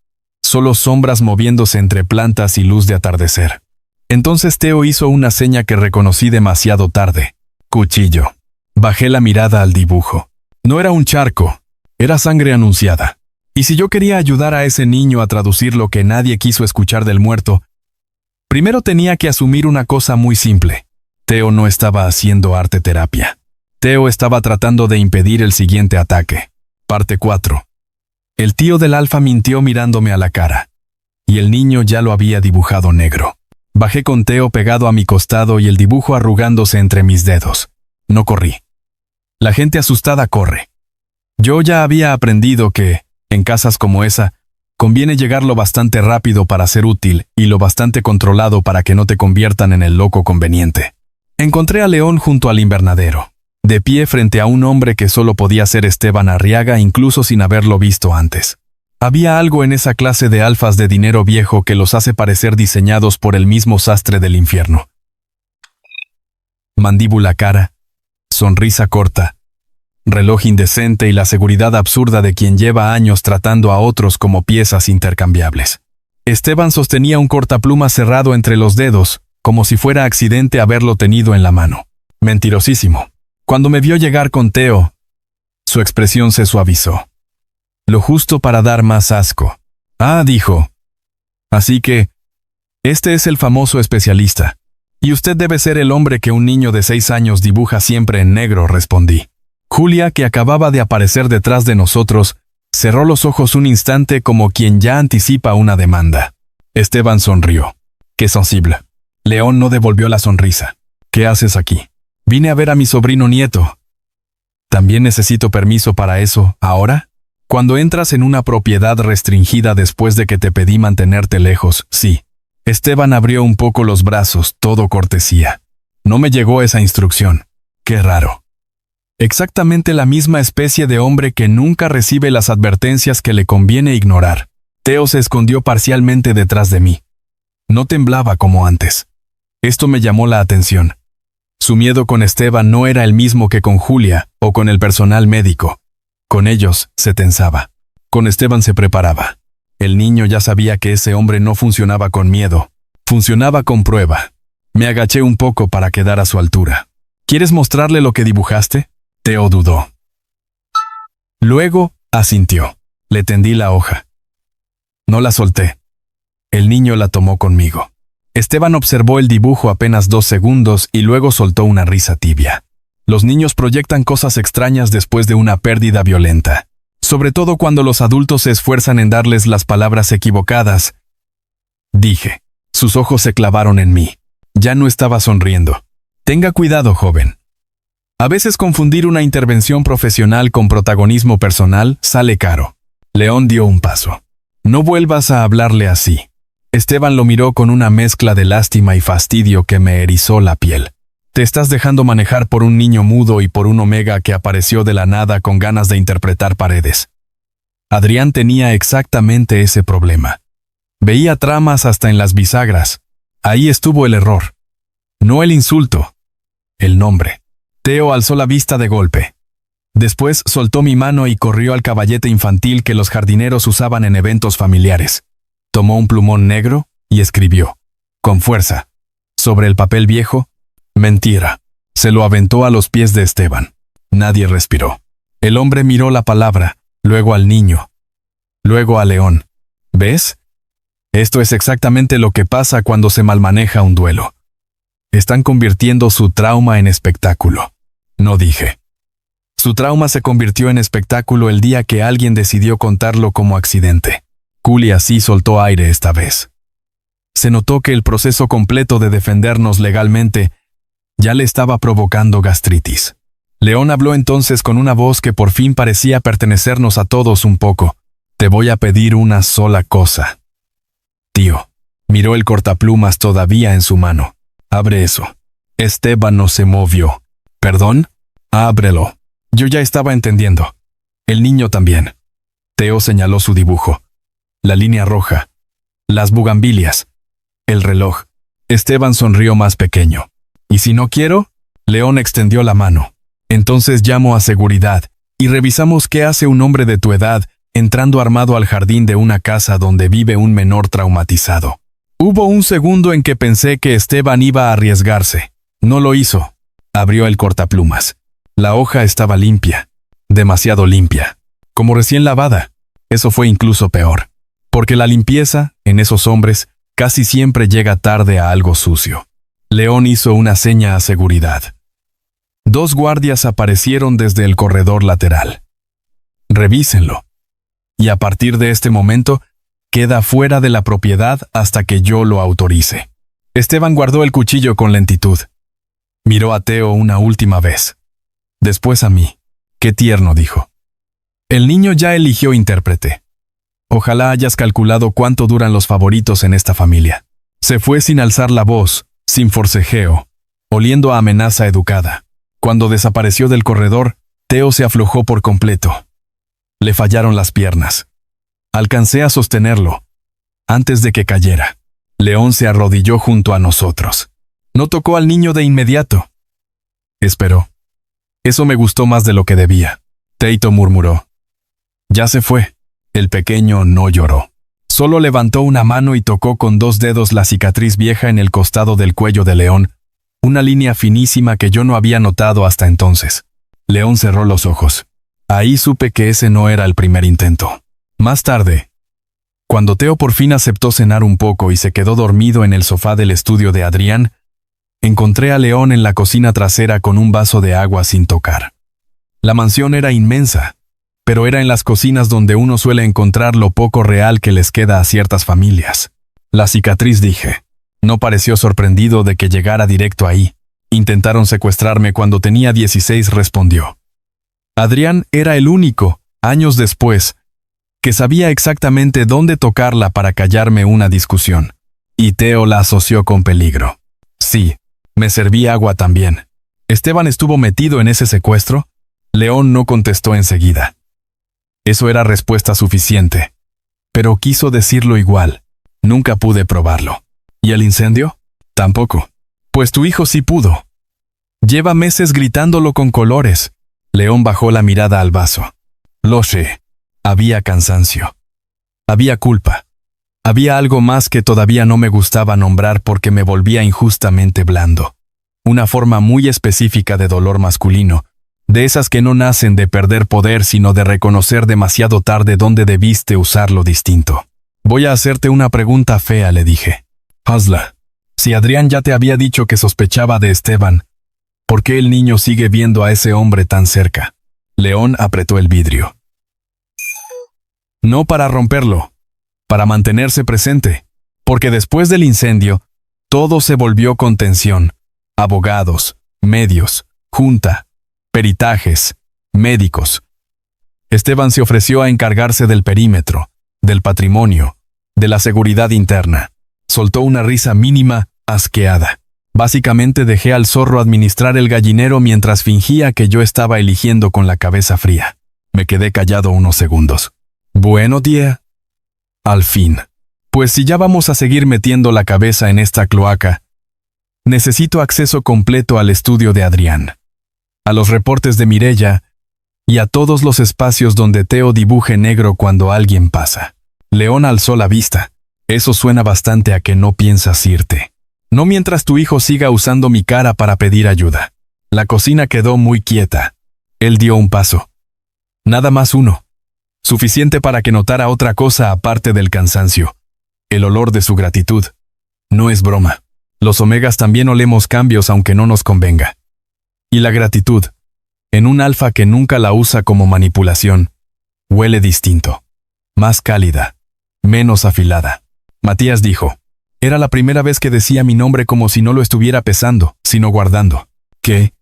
solo sombras moviéndose entre plantas y luz de atardecer. Entonces Teo hizo una seña que reconocí demasiado tarde. Cuchillo. Bajé la mirada al dibujo. No era un charco, era sangre anunciada. Y si yo quería ayudar a ese niño a traducir lo que nadie quiso escuchar del muerto, primero tenía que asumir una cosa muy simple. Teo no estaba haciendo arte terapia. Teo estaba tratando de impedir el siguiente ataque. Parte 4. El tío del Alfa mintió mirándome a la cara. Y el niño ya lo había dibujado negro. Bajé con Teo pegado a mi costado y el dibujo arrugándose entre mis dedos. No corrí. La gente asustada corre. Yo ya había aprendido que, en casas como esa, conviene llegar lo bastante rápido para ser útil y lo bastante controlado para que no te conviertan en el loco conveniente. Encontré a León junto al invernadero, de pie frente a un hombre que solo podía ser Esteban Arriaga incluso sin haberlo visto antes. Había algo en esa clase de alfas de dinero viejo que los hace parecer diseñados por el mismo sastre del infierno. Mandíbula cara, sonrisa corta, reloj indecente y la seguridad absurda de quien lleva años tratando a otros como piezas intercambiables. Esteban sostenía un cortapluma cerrado entre los dedos, como si fuera accidente haberlo tenido en la mano. Mentirosísimo. Cuando me vio llegar con Teo, su expresión se suavizó. Lo justo para dar más asco. Ah, dijo. Así que, este es el famoso especialista. Y usted debe ser el hombre que un niño de 6 años dibuja siempre en negro, respondí. Julia, que acababa de aparecer detrás de nosotros, cerró los ojos un instante como quien ya anticipa una demanda. Esteban sonrió. ¡Qué sensible! León no devolvió la sonrisa. ¿Qué haces aquí? Vine a ver a mi sobrino nieto. ¿También necesito permiso para eso, ahora? Cuando entras en una propiedad restringida después de que te pedí mantenerte lejos, sí. Esteban abrió un poco los brazos, todo cortesía. No me llegó esa instrucción. Qué raro. Exactamente la misma especie de hombre que nunca recibe las advertencias que le conviene ignorar. Teo se escondió parcialmente detrás de mí. No temblaba como antes. Esto me llamó la atención. Su miedo con Esteban no era el mismo que con Julia o con el personal médico. Con ellos se tensaba. Con Esteban se preparaba. El niño ya sabía que ese hombre no funcionaba con miedo. Funcionaba con prueba. Me agaché un poco para quedar a su altura. ¿Quieres mostrarle lo que dibujaste? Teo dudó. Luego, asintió. Le tendí la hoja. No la solté. El niño la tomó conmigo. Esteban observó el dibujo apenas 2 segundos y luego soltó una risa tibia. Los niños proyectan cosas extrañas después de una pérdida violenta. Sobre todo cuando los adultos se esfuerzan en darles las palabras equivocadas. Dije. Sus ojos se clavaron en mí. Ya no estaba sonriendo. Tenga cuidado, joven. A veces confundir una intervención profesional con protagonismo personal sale caro. León dio un paso. No vuelvas a hablarle así. Esteban lo miró con una mezcla de lástima y fastidio que me erizó la piel. Te estás dejando manejar por un niño mudo y por un omega que apareció de la nada con ganas de interpretar paredes. Adrián tenía exactamente ese problema. Veía tramas hasta en las bisagras. Ahí estuvo el error. No el insulto. El nombre. Teo alzó la vista de golpe. Después soltó mi mano y corrió al caballete infantil que los jardineros usaban en eventos familiares. Tomó un plumón negro, y escribió, con fuerza, sobre el papel viejo, mentira. Se lo aventó a los pies de Esteban. Nadie respiró. El hombre miró la palabra, luego al niño, luego a León. ¿Ves? Esto es exactamente lo que pasa cuando se malmaneja un duelo. Están convirtiendo su trauma en espectáculo. No dije. Su trauma se convirtió en espectáculo el día que alguien decidió contarlo como accidente. Cully así soltó aire esta vez. Se notó que el proceso completo de defendernos legalmente ya le estaba provocando gastritis. León habló entonces con una voz que por fin parecía pertenecernos a todos un poco. Te voy a pedir una sola cosa. Tío, miró el cortaplumas todavía en su mano. Abre eso. Esteban no se movió. ¿Perdón? Ábrelo. Yo ya estaba entendiendo. El niño también. Teo señaló su dibujo. La línea roja. Las bugambilias. El reloj. Esteban sonrió más pequeño. ¿Y si no quiero? León extendió la mano. Entonces llamo a seguridad y revisamos qué hace un hombre de tu edad entrando armado al jardín de una casa donde vive un menor traumatizado. Hubo un segundo en que pensé que Esteban iba a arriesgarse. No lo hizo. Abrió el cortaplumas. La hoja estaba limpia. Demasiado limpia. Como recién lavada. Eso fue incluso peor. Porque la limpieza, en esos hombres, casi siempre llega tarde a algo sucio. León hizo una seña a seguridad. 2 guardias aparecieron desde el corredor lateral. Revísenlo. Y a partir de este momento, queda fuera de la propiedad hasta que yo lo autorice. Esteban guardó el cuchillo con lentitud. Miró a Teo una última vez. Después a mí. Qué tierno, dijo. El niño ya eligió intérprete. Ojalá hayas calculado cuánto duran los favoritos en esta familia. Se fue sin alzar la voz, sin forcejeo, oliendo a amenaza educada. Cuando desapareció del corredor, Teo se aflojó por completo. Le fallaron las piernas. Alcancé a sostenerlo. Antes de que cayera, León se arrodilló junto a nosotros. No tocó al niño de inmediato. Esperó. Eso me gustó más de lo que debía. Teito murmuró. Ya se fue. El pequeño no lloró. Solo levantó una mano y tocó con 2 dedos la cicatriz vieja en el costado del cuello de León, una línea finísima que yo no había notado hasta entonces. León cerró los ojos. Ahí supe que ese no era el primer intento. Más tarde, cuando Teo por fin aceptó cenar un poco y se quedó dormido en el sofá del estudio de Adrián, encontré a León en la cocina trasera con un vaso de agua sin tocar. La mansión era inmensa, pero era en las cocinas donde uno suele encontrar lo poco real que les queda a ciertas familias. La cicatriz, dije. No pareció sorprendido de que llegara directo ahí. Intentaron secuestrarme cuando tenía 16, respondió. Adrián era el único, años después, que sabía exactamente dónde tocarla para callarme una discusión. Y Teo la asoció con peligro. Sí, me serví agua también. ¿Esteban estuvo metido en ese secuestro? León no contestó enseguida. Eso era respuesta suficiente. Pero quiso decirlo igual. Nunca pude probarlo. ¿Y el incendio? Tampoco. Pues tu hijo sí pudo. Lleva meses gritándolo con colores. León bajó la mirada al vaso. Lo sé. Había cansancio. Había culpa. Había algo más que todavía no me gustaba nombrar porque me volvía injustamente blando. Una forma muy específica de dolor masculino, de esas que no nacen de perder poder sino de reconocer demasiado tarde dónde debiste usarlo distinto. Voy a hacerte una pregunta fea, le dije. Hazla. Si Adrián ya te había dicho que sospechaba de Esteban, ¿por qué el niño sigue viendo a ese hombre tan cerca? León apretó el vidrio. No para romperlo, para mantenerse presente, porque después del incendio, todo se volvió contención. Abogados, medios, junta, peritajes, médicos. Esteban se ofreció a encargarse del perímetro, del patrimonio, de la seguridad interna. Soltó una risa mínima, asqueada. Básicamente dejé al zorro administrar el gallinero mientras fingía que yo estaba eligiendo con la cabeza fría. Me quedé callado unos segundos. Bueno, tía. Al fin. Pues si ya vamos a seguir metiendo la cabeza en esta cloaca, necesito acceso completo al estudio de Adrián, a los reportes de Mireya y a todos los espacios donde Teo dibuje negro cuando alguien pasa. León alzó la vista. Eso suena bastante a que no piensas irte. No mientras tu hijo siga usando mi cara para pedir ayuda. La cocina quedó muy quieta. Él dio un paso. Nada más uno. Suficiente para que notara otra cosa aparte del cansancio. El olor de su gratitud. No es broma. Los omegas también olemos cambios aunque no nos convenga. Y la gratitud, en un alfa que nunca la usa como manipulación, huele distinto. Más cálida. Menos afilada. Matías dijo. Era la primera vez que decía mi nombre como si no lo estuviera pesando, sino guardando. ¿Qué?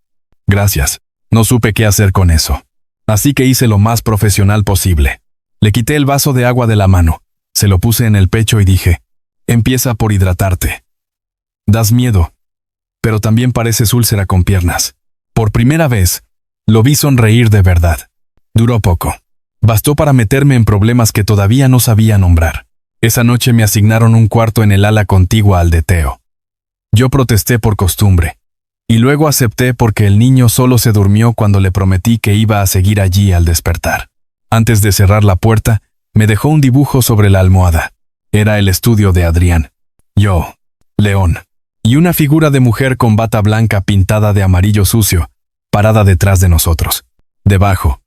Gracias. No supe qué hacer con eso. Así que hice lo más profesional posible. Le quité el vaso de agua de la mano, se lo puse en el pecho y dije, empieza por hidratarte. Das miedo, pero también pareces úlcera con piernas. Por primera vez, lo vi sonreír de verdad. Duró poco. Bastó para meterme en problemas que todavía no sabía nombrar. Esa noche me asignaron un cuarto en el ala contigua al de Teo. Yo protesté por costumbre. Y luego acepté porque el niño solo se durmió cuando le prometí que iba a seguir allí al despertar. Antes de cerrar la puerta, me dejó un dibujo sobre la almohada. Era el estudio de Adrián. Yo, León, y una figura de mujer con bata blanca pintada de amarillo sucio, parada detrás de nosotros. Debajo,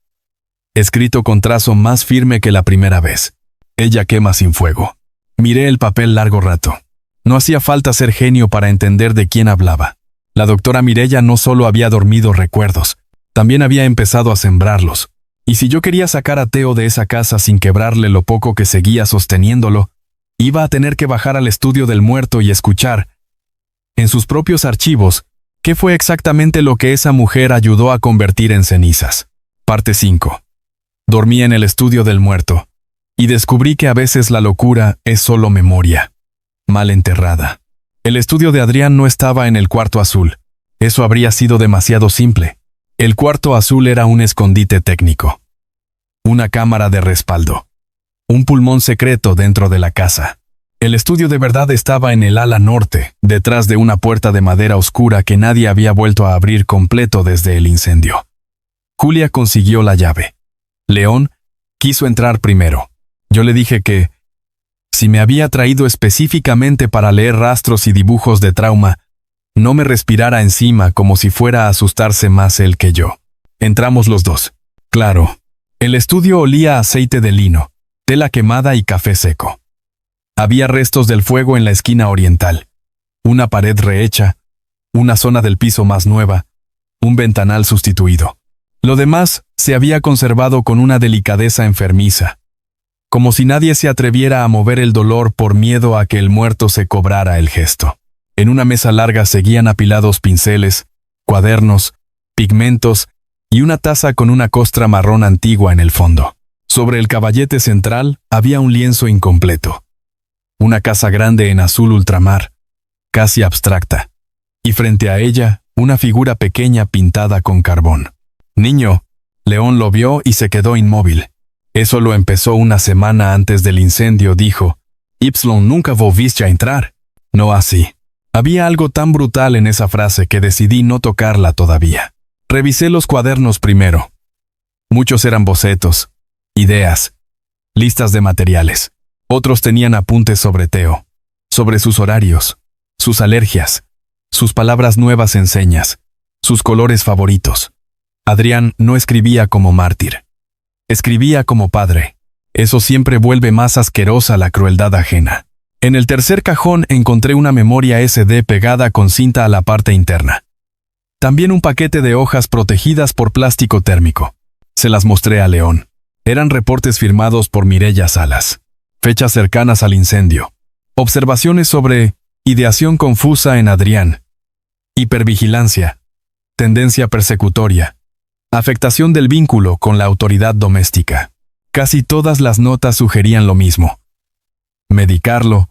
escrito con trazo más firme que la primera vez. Ella quema sin fuego. Miré el papel largo rato. No hacía falta ser genio para entender de quién hablaba. La doctora Mireya no solo había dormido recuerdos, también había empezado a sembrarlos. Y si yo quería sacar a Teo de esa casa sin quebrarle lo poco que seguía sosteniéndolo, iba a tener que bajar al estudio del muerto y escuchar, en sus propios archivos, qué fue exactamente lo que esa mujer ayudó a convertir en cenizas. Parte 5. Dormí en el estudio del muerto, y descubrí que a veces la locura es solo memoria, mal enterrada. El estudio de Adrián no estaba en el cuarto azul. Eso habría sido demasiado simple. El cuarto azul era un escondite técnico. Una cámara de respaldo. Un pulmón secreto dentro de la casa. El estudio de verdad estaba en el ala norte, detrás de una puerta de madera oscura que nadie había vuelto a abrir completo desde el incendio. Julia consiguió la llave. León quiso entrar primero. Yo le dije que, si me había traído específicamente para leer rastros y dibujos de trauma, no me respirara encima como si fuera a asustarse más él que yo. Entramos los dos. Claro, el estudio olía a aceite de lino, tela quemada y café seco. Había restos del fuego en la esquina oriental, una pared rehecha, una zona del piso más nueva, un ventanal sustituido. Lo demás se había conservado con una delicadeza enfermiza, como si nadie se atreviera a mover el dolor por miedo a que el muerto se cobrara el gesto. En una mesa larga seguían apilados pinceles, cuadernos, pigmentos y una taza con una costra marrón antigua en el fondo. Sobre el caballete central había un lienzo incompleto. Una casa grande en azul ultramar, casi abstracta, y frente a ella una figura pequeña pintada con carbón. Niño, León lo vio y se quedó inmóvil. Eso lo empezó una semana antes del incendio, dijo. Ypsilon nunca volviste a entrar. No así. Había algo tan brutal en esa frase que decidí no tocarla todavía. Revisé los cuadernos primero. Muchos eran bocetos, ideas, listas de materiales. Otros tenían apuntes sobre Teo, sobre sus horarios, sus alergias, sus palabras nuevas en señas, sus colores favoritos. Adrián no escribía como mártir. Escribía como padre. Eso siempre vuelve más asquerosa la crueldad ajena. En el tercer cajón encontré una memoria SD pegada con cinta a la parte interna. También un paquete de hojas protegidas por plástico térmico. Se las mostré a León. Eran reportes firmados por Mireya Salas. Fechas cercanas al incendio. Observaciones sobre ideación confusa en Adrián. Hipervigilancia. Tendencia persecutoria. Afectación del vínculo con la autoridad doméstica. Casi todas las notas sugerían lo mismo. Medicarlo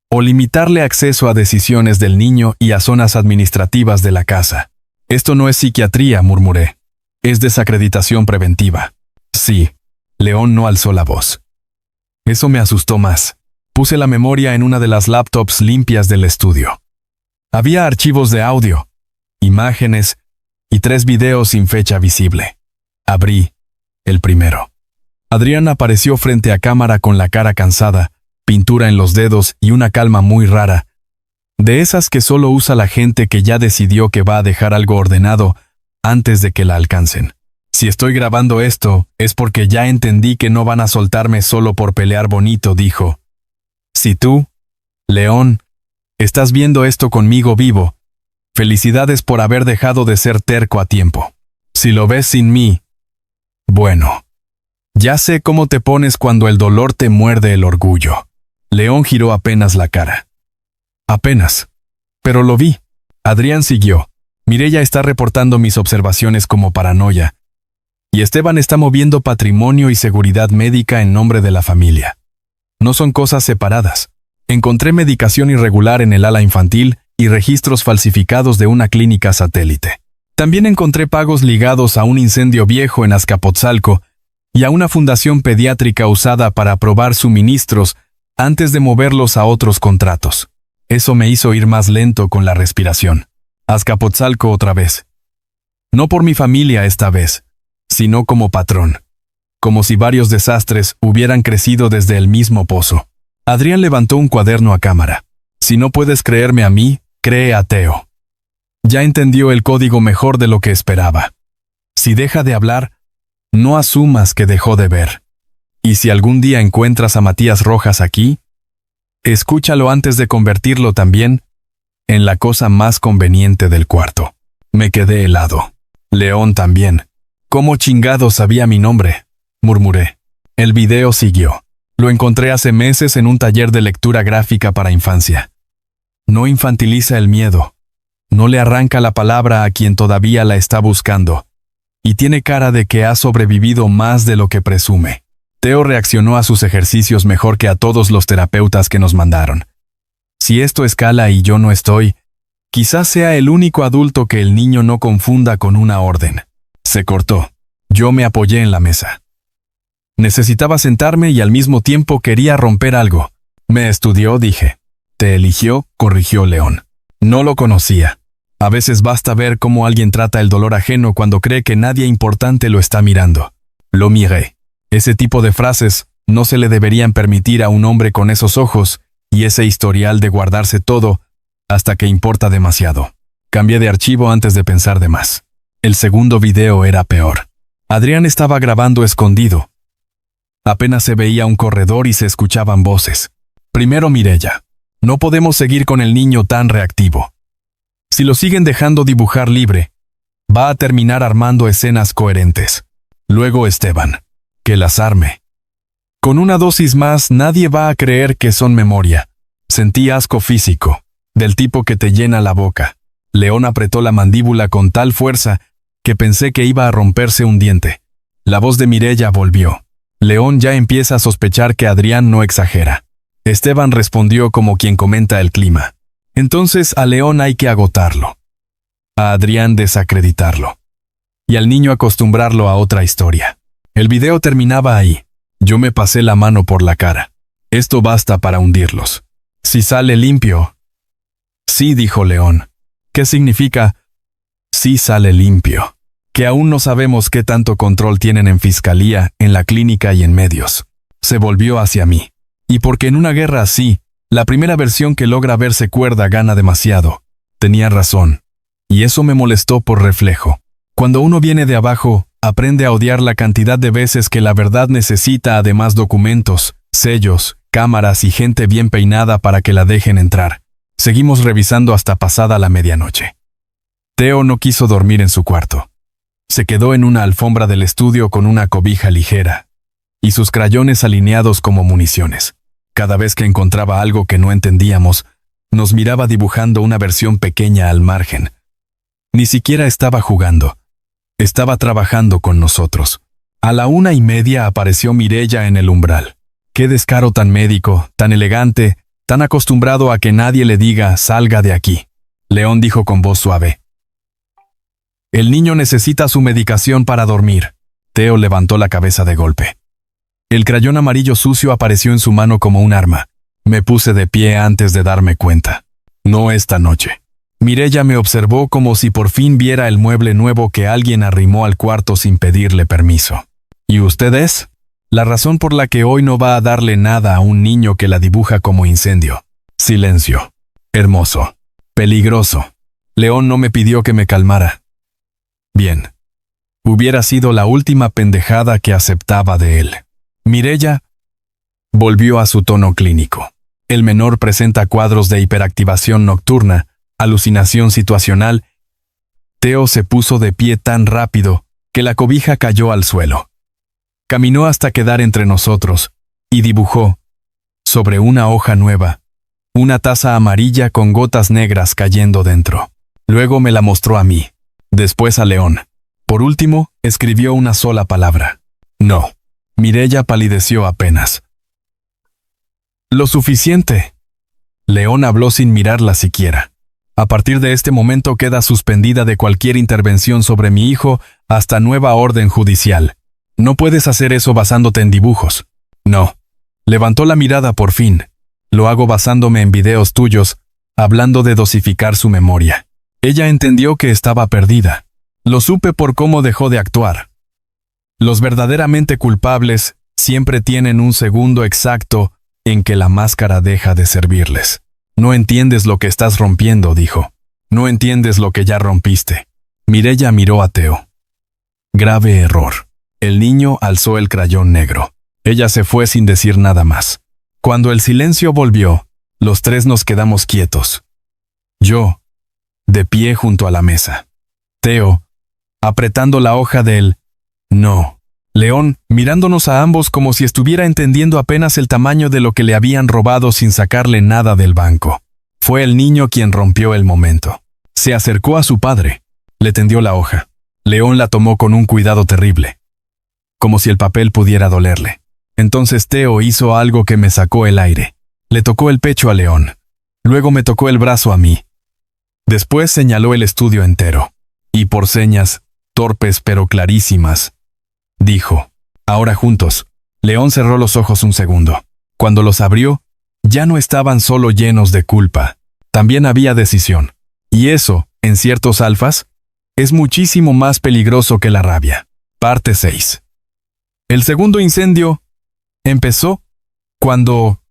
o limitarle acceso a decisiones del niño y a zonas administrativas de la casa. Esto no es psiquiatría, murmuré. Es desacreditación preventiva. Sí. León no alzó la voz. Eso me asustó más. Puse la memoria en una de las laptops limpias del estudio. Había archivos de audio, imágenes y 3 videos sin fecha visible. Abrí el primero. Adrián apareció frente a cámara con la cara cansada, pintura en los dedos y una calma muy rara, de esas que solo usa la gente que ya decidió que va a dejar algo ordenado antes de que la alcancen. Si estoy grabando esto, es porque ya entendí que no van a soltarme solo por pelear bonito, dijo. Si tú, León, estás viendo esto conmigo vivo, felicidades por haber dejado de ser terco a tiempo. Si lo ves sin mí, bueno, ya sé cómo te pones cuando el dolor te muerde el orgullo. León giró apenas la cara. Apenas. Pero lo vi. Adrián siguió. Mireya está reportando mis observaciones como paranoia. Y Esteban está moviendo patrimonio y seguridad médica en nombre de la familia. No son cosas separadas. Encontré medicación irregular en el ala infantil y registros falsificados de una clínica satélite. También encontré pagos ligados a un incendio viejo en Azcapotzalco y a una fundación pediátrica usada para aprobar suministros antes de moverlos a otros contratos. Eso me hizo ir más lento con la respiración. Azcapotzalco otra vez. No por mi familia esta vez, sino como patrón. Como si varios desastres hubieran crecido desde el mismo pozo. Adrián levantó un cuaderno a cámara. Si no puedes creerme a mí, cree a Teo. Ya entendió el código mejor de lo que esperaba. Si deja de hablar, no asumas que dejó de ver. Y si algún día encuentras a Matías Rojas aquí, escúchalo antes de convertirlo también en la cosa más conveniente del cuarto. Me quedé helado. León también. ¿Cómo chingado sabía mi nombre?, murmuré. El video siguió. Lo encontré hace meses en un taller de lectura gráfica para infancia. No infantiliza el miedo. No le arranca la palabra a quien todavía la está buscando. Y tiene cara de que ha sobrevivido más de lo que presume. Teo reaccionó a sus ejercicios mejor que a todos los terapeutas que nos mandaron. Si esto escala y yo no estoy, quizás sea el único adulto que el niño no confunda con una orden. Se cortó. Yo me apoyé en la mesa. Necesitaba sentarme y al mismo tiempo quería romper algo. Me estudió, dije. Te eligió, corrigió León. No lo conocía. A veces basta ver cómo alguien trata el dolor ajeno cuando cree que nadie importante lo está mirando. Lo miré. Ese tipo de frases no se le deberían permitir a un hombre con esos ojos y ese historial de guardarse todo hasta que importa demasiado. Cambié de archivo antes de pensar de más. El segundo video era peor. Adrián estaba grabando escondido. Apenas se veía un corredor y se escuchaban voces. Primero Mireya. No podemos seguir con el niño tan reactivo. Si lo siguen dejando dibujar libre, va a terminar armando escenas coherentes. Luego Esteban. Que las arme. Con una dosis más nadie va a creer que son memoria. Sentí asco físico, del tipo que te llena la boca. León apretó la mandíbula con tal fuerza que pensé que iba a romperse un diente. La voz de Mireya volvió. León ya empieza a sospechar que Adrián no exagera. Esteban respondió como quien comenta el clima. Entonces a León hay que agotarlo. A Adrián desacreditarlo. Y al niño acostumbrarlo a otra historia. El video terminaba ahí. Yo me pasé la mano por la cara. Esto basta para hundirlos. Si sale limpio. Sí, dijo León. ¿Qué significa? Sí sale limpio. Que aún no sabemos qué tanto control tienen en fiscalía, en la clínica y en medios. Se volvió hacia mí. Y porque en una guerra así, la primera versión que logra verse cuerda gana demasiado. Tenía razón. Y eso me molestó por reflejo. Cuando uno viene de abajo, aprende a odiar la cantidad de veces que la verdad necesita además documentos, sellos, cámaras y gente bien peinada para que la dejen entrar. Seguimos revisando hasta pasada la medianoche. Teo no quiso dormir en su cuarto. Se quedó en una alfombra del estudio con una cobija ligera y sus crayones alineados como municiones. Cada vez que encontraba algo que no entendíamos, nos miraba dibujando una versión pequeña al margen. Ni siquiera estaba jugando. Estaba trabajando con nosotros. A la 1:30 apareció Mireya en el umbral. Qué descaro tan médico, tan elegante, tan acostumbrado a que nadie le diga «salga de aquí». León dijo con voz suave. «El niño necesita su medicación para dormir». Teo levantó la cabeza de golpe. El crayón amarillo sucio apareció en su mano como un arma. Me puse de pie antes de darme cuenta. No esta noche. Mireya me observó como si por fin viera el mueble nuevo que alguien arrimó al cuarto sin pedirle permiso. «¿Y usted es?». La razón por la que hoy no va a darle nada a un niño que la dibuja como incendio. Silencio. Hermoso. Peligroso. León no me pidió que me calmara. Bien. Hubiera sido la última pendejada que aceptaba de él. Mireya volvió a su tono clínico. El menor presenta cuadros de hiperactivación nocturna, alucinación situacional. Teo se puso de pie tan rápido que la cobija cayó al suelo. Caminó hasta quedar entre nosotros y dibujó, sobre una hoja nueva, una taza amarilla con gotas negras cayendo dentro. Luego me la mostró a mí, después a León. Por último, escribió una sola palabra. No. Mireya palideció apenas. Lo suficiente. León habló sin mirarla siquiera. A partir de este momento queda suspendida de cualquier intervención sobre mi hijo hasta nueva orden judicial. No puedes hacer eso basándote en dibujos. No. Levantó la mirada por fin. Lo hago basándome en videos tuyos, hablando de dosificar su memoria. Ella entendió que estaba perdida. Lo supe por cómo dejó de actuar. Los verdaderamente culpables siempre tienen un segundo exacto en que la máscara deja de servirles. No entiendes lo que estás rompiendo, dijo. No entiendes lo que ya rompiste. Mireya miró a Teo. Grave error. El niño alzó el crayón negro. Ella se fue sin decir nada más. Cuando el silencio volvió, los tres nos quedamos quietos. Yo, de pie junto a la mesa. Teo, apretando la hoja del no. León, mirándonos a ambos como si estuviera entendiendo apenas el tamaño de lo que le habían robado sin sacarle nada del banco. Fue el niño quien rompió el momento. Se acercó a su padre. Le tendió la hoja. León la tomó con un cuidado terrible, como si el papel pudiera dolerle. Entonces Teo hizo algo que me sacó el aire. Le tocó el pecho a León. Luego me tocó el brazo a mí. Después señaló el estudio entero. Y por señas, torpes pero clarísimas, dijo, ahora juntos. León cerró los ojos un segundo. Cuando los abrió, ya no estaban solo llenos de culpa. También había decisión. Y eso, en ciertos alfas, es muchísimo más peligroso que la rabia. Parte 6. El segundo incendio empezó cuando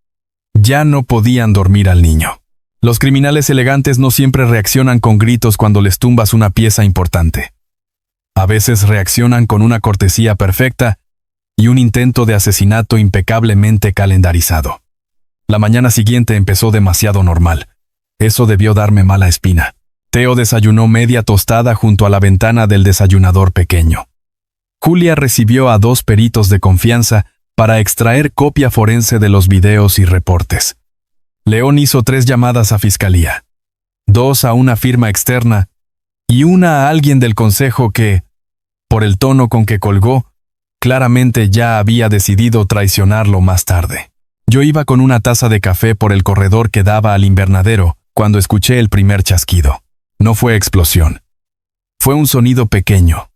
ya no podían dormir al niño. Los criminales elegantes no siempre reaccionan con gritos cuando les tumbas una pieza importante. A veces reaccionan con una cortesía perfecta y un intento de asesinato impecablemente calendarizado. La mañana siguiente empezó demasiado normal. Eso debió darme mala espina. Teo desayunó media tostada junto a la ventana del desayunador pequeño. Julia recibió a 2 peritos de confianza para extraer copia forense de los videos y reportes. León hizo 3 llamadas a fiscalía, 2 a una firma externa y una a alguien del consejo que, por el tono con que colgó, claramente ya había decidido traicionarlo más tarde. Yo iba con una taza de café por el corredor que daba al invernadero cuando escuché el primer chasquido. No fue explosión. Fue un sonido pequeño,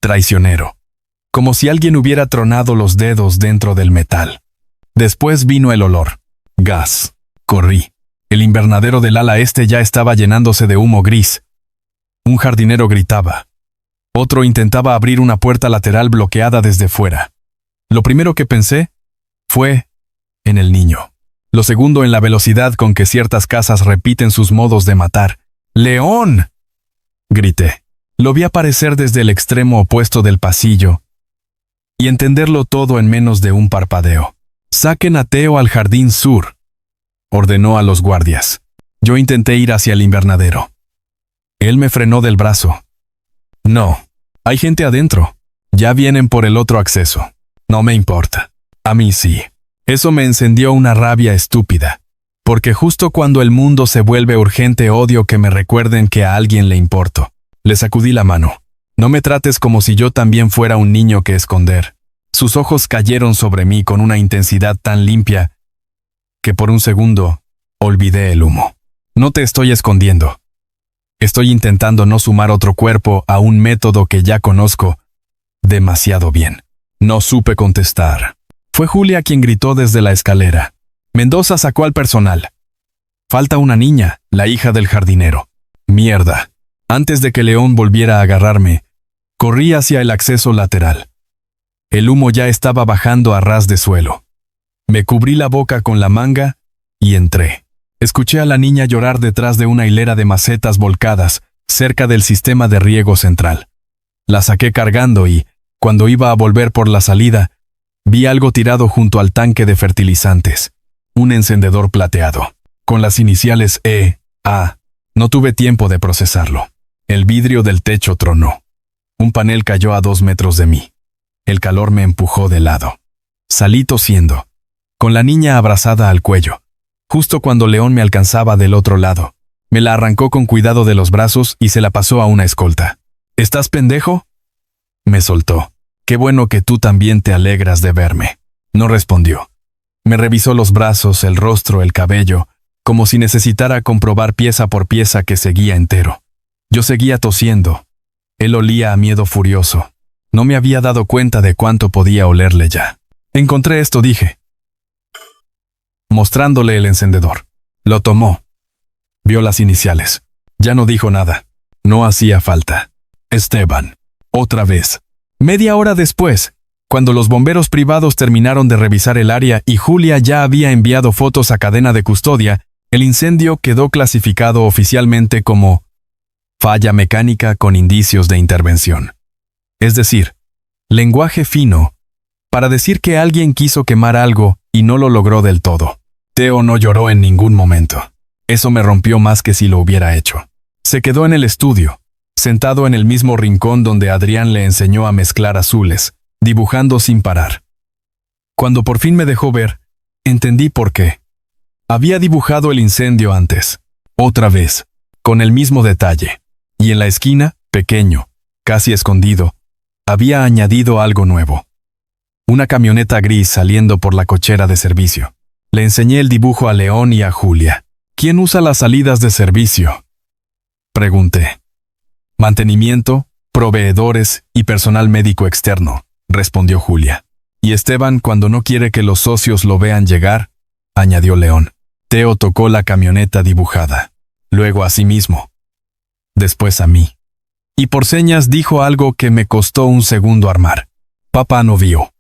traicionero, como si alguien hubiera tronado los dedos dentro del metal. Después vino el olor. Gas. Corrí. El invernadero del ala este ya estaba llenándose de humo gris. Un jardinero gritaba. Otro intentaba abrir una puerta lateral bloqueada desde fuera. Lo primero que pensé fue en el niño. Lo segundo en la velocidad con que ciertas casas repiten sus modos de matar. ¡León!, grité. Lo vi aparecer desde el extremo opuesto del pasillo y entenderlo todo en menos de un parpadeo. «Saquen a Teo al jardín sur», ordenó a los guardias. Yo intenté ir hacia el invernadero. Él me frenó del brazo. «No, hay gente adentro. Ya vienen por el otro acceso. No me importa. A mí sí». Eso me encendió una rabia estúpida. Porque justo cuando el mundo se vuelve urgente odio que me recuerden que a alguien le importo. Le sacudí la mano. «No me trates como si yo también fuera un niño que esconder». Sus ojos cayeron sobre mí con una intensidad tan limpia que por un segundo olvidé el humo. «No te estoy escondiendo. Estoy intentando no sumar otro cuerpo a un método que ya conozco demasiado bien». No supe contestar. Fue Julia quien gritó desde la escalera. Mendoza sacó al personal. «Falta una niña, la hija del jardinero». Mierda. Antes de que León volviera a agarrarme, corrí hacia el acceso lateral. El humo ya estaba bajando a ras de suelo. Me cubrí la boca con la manga y entré. Escuché a la niña llorar detrás de una hilera de macetas volcadas, cerca del sistema de riego central. La saqué cargando y, cuando iba a volver por la salida, vi algo tirado junto al tanque de fertilizantes. Un encendedor plateado, con las iniciales E.A. No tuve tiempo de procesarlo. El vidrio del techo tronó. Un panel cayó a 2 metros de mí. El calor me empujó de lado. Salí tosiendo, con la niña abrazada al cuello. Justo cuando León me alcanzaba del otro lado, me la arrancó con cuidado de los brazos y se la pasó a una escolta. ¿Estás pendejo?, me soltó. Qué bueno que tú también te alegras de verme. No respondió. Me revisó los brazos, el rostro, el cabello, como si necesitara comprobar pieza por pieza que seguía entero. Yo seguía tosiendo. Él olía a miedo furioso. No me había dado cuenta de cuánto podía olerle ya. Encontré esto, dije, mostrándole el encendedor. Lo tomó. Vio las iniciales. Ya no dijo nada. No hacía falta. Esteban. Otra vez. Media hora después, cuando los bomberos privados terminaron de revisar el área y Julia ya había enviado fotos a cadena de custodia, el incendio quedó clasificado oficialmente como falla mecánica con indicios de intervención. Es decir, lenguaje fino, para decir que alguien quiso quemar algo y no lo logró del todo. Teo no lloró en ningún momento. Eso me rompió más que si lo hubiera hecho. Se quedó en el estudio, sentado en el mismo rincón donde Adrián le enseñó a mezclar azules, dibujando sin parar. Cuando por fin me dejó ver, entendí por qué. Había dibujado el incendio antes, otra vez, con el mismo detalle, y en la esquina, pequeño, casi escondido, había añadido algo nuevo. Una camioneta gris saliendo por la cochera de servicio. Le enseñé el dibujo a León y a Julia. ¿Quién usa las salidas de servicio?, pregunté. Mantenimiento, proveedores y personal médico externo, respondió Julia. Y Esteban, cuando no quiere que los socios lo vean llegar, añadió León. Teo tocó la camioneta dibujada, luego a sí mismo, después a mí. Y por señas dijo algo que me costó un segundo armar. Papá no vio.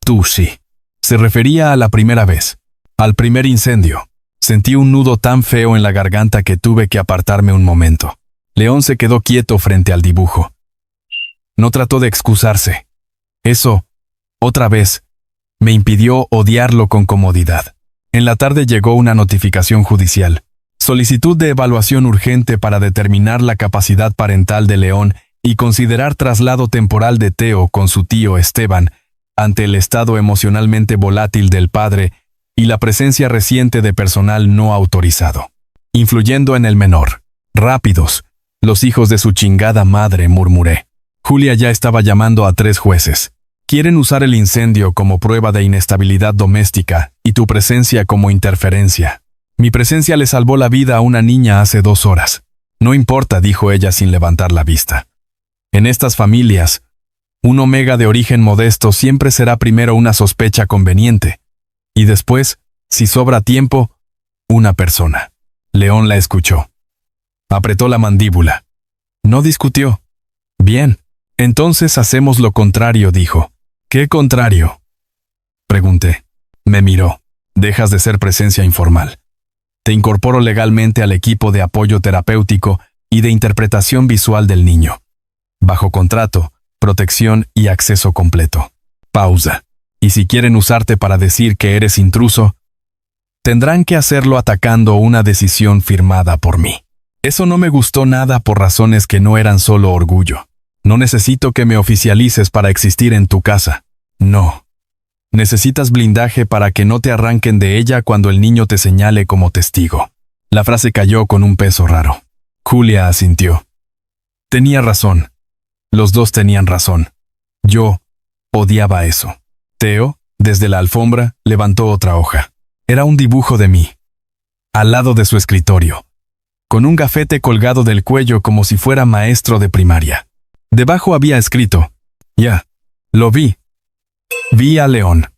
Tú sí. Se refería a la primera vez, al primer incendio. Sentí un nudo tan feo en la garganta que tuve que apartarme un momento. León se quedó quieto frente al dibujo. No trató de excusarse. Eso, otra vez, me impidió odiarlo con comodidad. En la tarde llegó una notificación judicial. Solicitud de evaluación urgente para determinar la capacidad parental de León y considerar traslado temporal de Teo con su tío Esteban ante el estado emocionalmente volátil del padre y la presencia reciente de personal no autorizado, influyendo en el menor. Rápidos, los hijos de su chingada madre, murmuré. Julia ya estaba llamando a 3 jueces. Quieren usar el incendio como prueba de inestabilidad doméstica y tu presencia como interferencia. Mi presencia le salvó la vida a una niña hace 2 horas. No importa, dijo ella sin levantar la vista. En estas familias, un omega de origen modesto siempre será primero una sospecha conveniente, y después, si sobra tiempo, una persona. León la escuchó. Apretó la mandíbula. No discutió. Bien, entonces hacemos lo contrario, dijo. ¿Qué contrario?, pregunté. Me miró. Dejas de ser presencia informal. Te incorporo legalmente al equipo de apoyo terapéutico y de interpretación visual del niño. Bajo contrato, protección y acceso completo. Pausa. Y si quieren usarte para decir que eres intruso, tendrán que hacerlo atacando una decisión firmada por mí. Eso no me gustó nada por razones que no eran solo orgullo. No necesito que me oficialices para existir en tu casa. No. Necesitas blindaje para que no te arranquen de ella cuando el niño te señale como testigo. La frase cayó con un peso raro. Julia asintió. Tenía razón. Los dos tenían razón. Yo odiaba eso. Teo, desde la alfombra, levantó otra hoja. Era un dibujo de mí, al lado de su escritorio, con un gafete colgado del cuello como si fuera maestro de primaria. Debajo había escrito, ya, lo vi. Vi a León.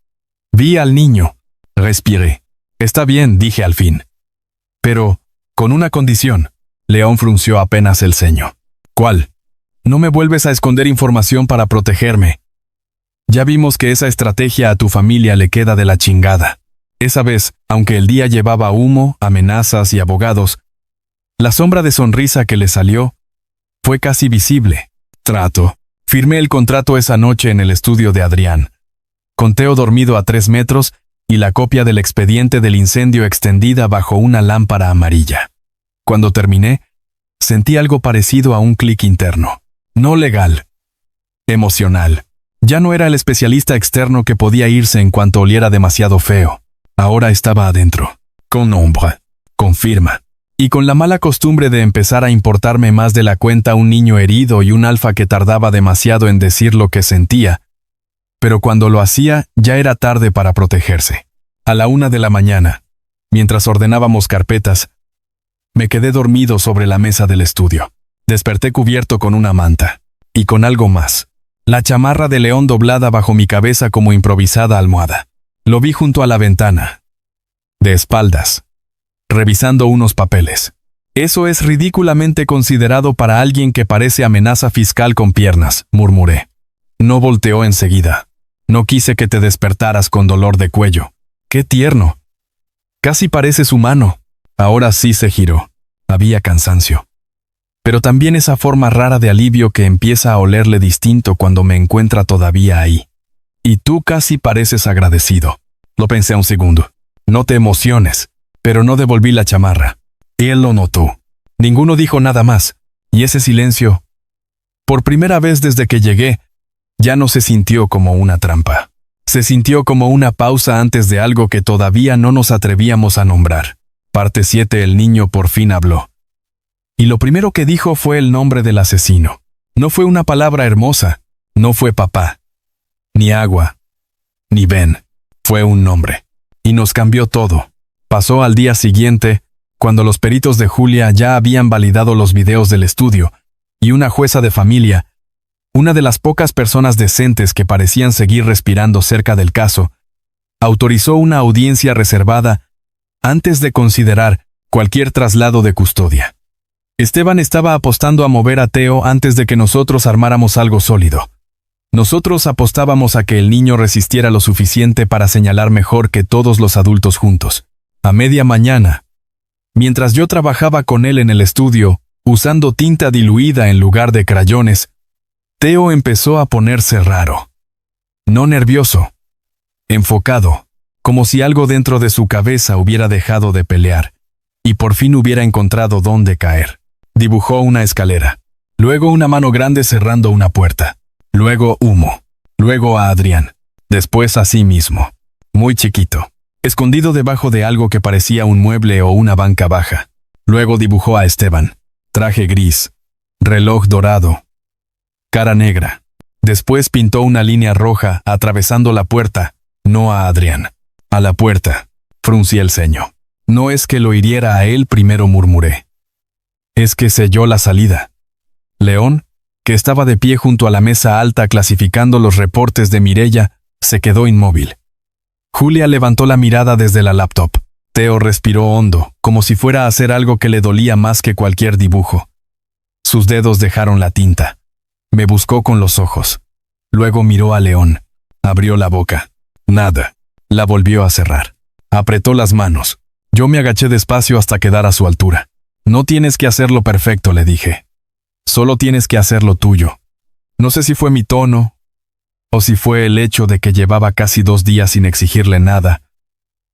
Vi al niño. Respiré. Está bien, dije al fin. Pero, con una condición. León frunció apenas el ceño. ¿Cuál? No me vuelves a esconder información para protegerme. Ya vimos que esa estrategia a tu familia le queda de la chingada. Esa vez, aunque el día llevaba humo, amenazas y abogados, la sombra de sonrisa que le salió fue casi visible. Trato. Firmé el contrato esa noche en el estudio de Adrián, con Teo dormido a 3 metros y la copia del expediente del incendio extendida bajo una lámpara amarilla. Cuando terminé, sentí algo parecido a un clic interno. No legal. Emocional. Ya no era el especialista externo que podía irse en cuanto oliera demasiado feo. Ahora estaba adentro. Con nombre. Con firma. Y con la mala costumbre de empezar a importarme más de la cuenta un niño herido y un alfa que tardaba demasiado en decir lo que sentía. Pero cuando lo hacía, ya era tarde para protegerse. A la 1 de la mañana, mientras ordenábamos carpetas, me quedé dormido sobre la mesa del estudio. Desperté cubierto con una manta. Y con algo más. La chamarra de león doblada bajo mi cabeza como improvisada almohada. Lo vi junto a la ventana. De espaldas. Revisando unos papeles. Eso es ridículamente considerado para alguien que parece amenaza fiscal con piernas, murmuré. No volteó enseguida. No quise que te despertaras con dolor de cuello. ¡Qué tierno! Casi pareces humano. Ahora sí se giró. Había cansancio. Pero también esa forma rara de alivio que empieza a olerle distinto cuando me encuentra todavía ahí. Y tú casi pareces agradecido. Lo pensé un segundo. No te emociones. Pero no devolví la chamarra. Él lo notó. Ninguno dijo nada más. Y ese silencio, por primera vez desde que llegué, ya no se sintió como una trampa. Se sintió como una pausa antes de algo que todavía no nos atrevíamos a nombrar. Parte 7. El niño por fin habló. Y lo primero que dijo fue el nombre del asesino. No fue una palabra hermosa. No fue papá. Ni agua. Ni Ben. Fue un nombre. Y nos cambió todo. Pasó al día siguiente, cuando los peritos de Julia ya habían validado los videos del estudio, y una jueza de familia, una de las pocas personas decentes que parecían seguir respirando cerca del caso, autorizó una audiencia reservada antes de considerar cualquier traslado de custodia. Esteban estaba apostando a mover a Teo antes de que nosotros armáramos algo sólido. Nosotros apostábamos a que el niño resistiera lo suficiente para señalar mejor que todos los adultos juntos. A media mañana, mientras yo trabajaba con él en el estudio, usando tinta diluida en lugar de crayones, Teo empezó a ponerse raro. No nervioso, enfocado, como si algo dentro de su cabeza hubiera dejado de pelear, y por fin hubiera encontrado dónde caer. Dibujó una escalera, luego una mano grande cerrando una puerta, luego humo, luego a Adrián, después a sí mismo, muy chiquito, escondido debajo de algo que parecía un mueble o una banca baja. Luego dibujó a Esteban, traje gris, reloj dorado, cara negra. Después pintó una línea roja atravesando la puerta, no a Adrián, a la puerta. Fruncí el ceño. No es que lo hiriera a él primero, murmuré. Es que selló la salida. León, que estaba de pie junto a la mesa alta clasificando los reportes de Mireya, se quedó inmóvil. Julia levantó la mirada desde la laptop. Teo respiró hondo, como si fuera a hacer algo que le dolía más que cualquier dibujo. Sus dedos dejaron la tinta. Me buscó con los ojos. Luego miró a León. Abrió la boca. Nada. La volvió a cerrar. Apretó las manos. Yo me agaché despacio hasta quedar a su altura. No tienes que hacerlo perfecto, le dije. Solo tienes que hacerlo tuyo. No sé si fue mi tono, o si fue el hecho de que llevaba casi 2 días sin exigirle nada,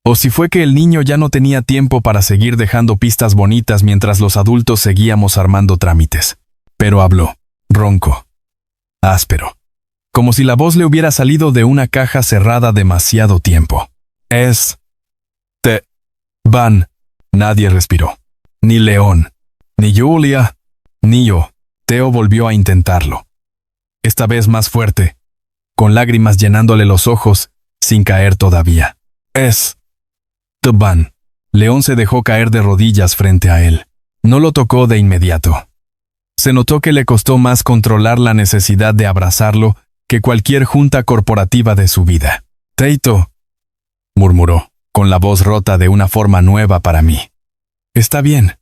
o si fue que el niño ya no tenía tiempo para seguir dejando pistas bonitas mientras los adultos seguíamos armando trámites. Pero habló, ronco, áspero, como si la voz le hubiera salido de una caja cerrada demasiado tiempo. Van. Nadie respiró. Ni León, ni Julia, ni yo. Teo volvió a intentarlo. Esta vez más fuerte, con lágrimas llenándole los ojos, sin caer todavía. Van. León se dejó caer de rodillas frente a él. No lo tocó de inmediato. Se notó que le costó más controlar la necesidad de abrazarlo que cualquier junta corporativa de su vida. Teito, murmuró, con la voz rota de una forma nueva para mí. Está bien.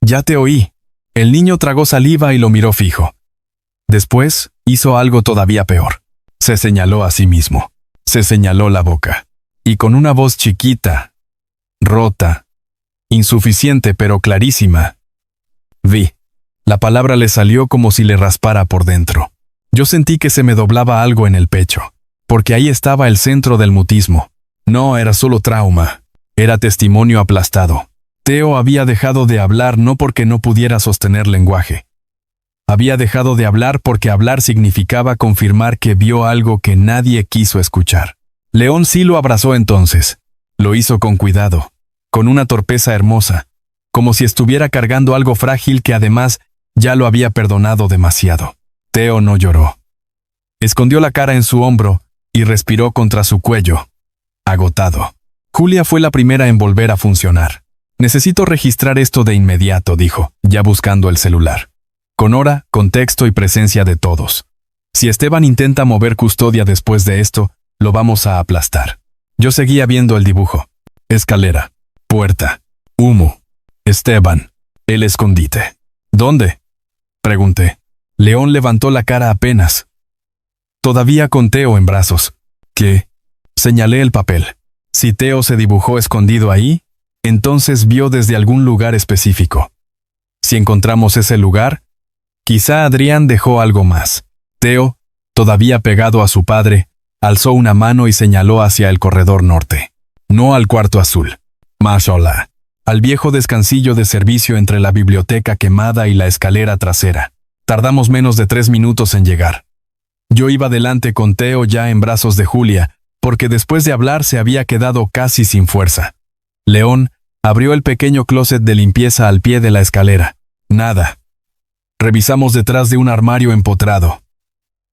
Ya te oí. El niño tragó saliva y lo miró fijo. Después, hizo algo todavía peor. Se señaló a sí mismo. Se señaló la boca. Y con una voz chiquita, rota, insuficiente pero clarísima. Vi. La palabra le salió como si le raspara por dentro. Yo sentí que se me doblaba algo en el pecho, porque ahí estaba el centro del mutismo. No era solo trauma, era testimonio aplastado. Theo había dejado de hablar no porque no pudiera sostener lenguaje. Había dejado de hablar porque hablar significaba confirmar que vio algo que nadie quiso escuchar. León sí lo abrazó entonces. Lo hizo con cuidado, con una torpeza hermosa, como si estuviera cargando algo frágil que además ya lo había perdonado demasiado. Theo no lloró. Escondió la cara en su hombro y respiró contra su cuello, agotado. Julia fue la primera en volver a funcionar. Necesito registrar esto de inmediato, dijo, ya buscando el celular. Con hora, contexto y presencia de todos. Si Esteban intenta mover custodia después de esto, lo vamos a aplastar. Yo seguía viendo el dibujo. Escalera, puerta, humo. Esteban, el escondite. ¿Dónde? Pregunté. León levantó la cara apenas. Todavía con Theo en brazos. ¿Qué? Señalé el papel. Si Theo se dibujó escondido ahí, entonces vio desde algún lugar específico. Si encontramos ese lugar, quizá Adrián dejó algo más. Theo, todavía pegado a su padre, alzó una mano y señaló hacia el corredor norte. No al cuarto azul. Mashallah. Al viejo descansillo de servicio entre la biblioteca quemada y la escalera trasera. Tardamos menos de 3 minutos en llegar. Yo iba delante con Theo ya en brazos de Julia, porque después de hablar se había quedado casi sin fuerza. León abrió el pequeño closet de limpieza al pie de la escalera. Nada. Revisamos detrás de un armario empotrado.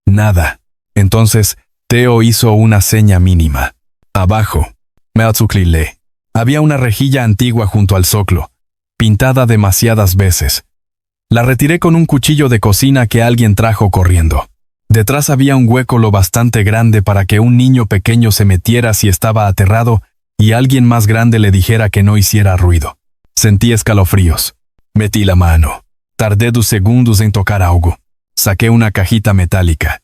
Nada. Entonces, Theo hizo una seña mínima. Abajo. Meatzuklile. Había una rejilla antigua junto al zoclo, pintada demasiadas veces. La retiré con un cuchillo de cocina que alguien trajo corriendo. Detrás había un hueco lo bastante grande para que un niño pequeño se metiera si estaba aterrado y alguien más grande le dijera que no hiciera ruido. Sentí escalofríos. Metí la mano. Tardé 2 segundos en tocar algo. Saqué una cajita metálica,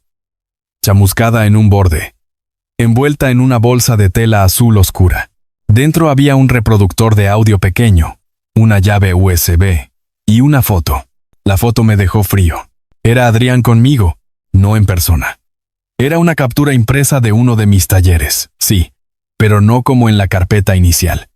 chamuscada en un borde, envuelta en una bolsa de tela azul oscura. Dentro había un reproductor de audio pequeño, una llave USB y una foto. La foto me dejó frío. Era Adrián conmigo, no en persona. Era una captura impresa de uno de mis talleres, sí, pero no como en la carpeta inicial.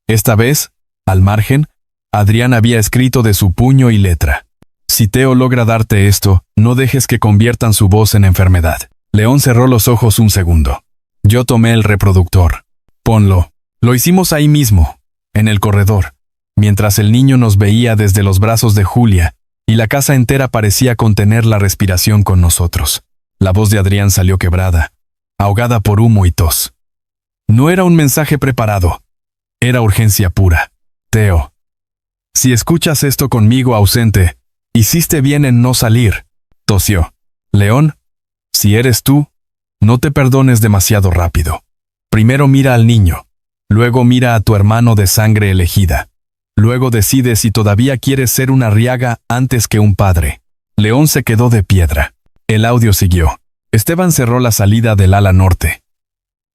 Esta vez, al margen, Adrián había escrito de su puño y letra. Si Theo logra darte esto, no dejes que conviertan su voz en enfermedad. León cerró los ojos un segundo. Yo tomé el reproductor. Ponlo. Lo hicimos ahí mismo, en el corredor, mientras el niño nos veía desde los brazos de Julia, y la casa entera parecía contener la respiración con nosotros. La voz de Adrián salió quebrada, ahogada por humo y tos. No era un mensaje preparado. Era urgencia pura. Theo, si escuchas esto conmigo ausente, hiciste bien en no salir. Tosió. León, si eres tú, no te perdones demasiado rápido. Primero mira al niño. Luego mira a tu hermano de sangre elegida. Luego decide si todavía quieres ser una Arriaga antes que un padre. León se quedó de piedra. El audio siguió. Esteban cerró la salida del ala norte.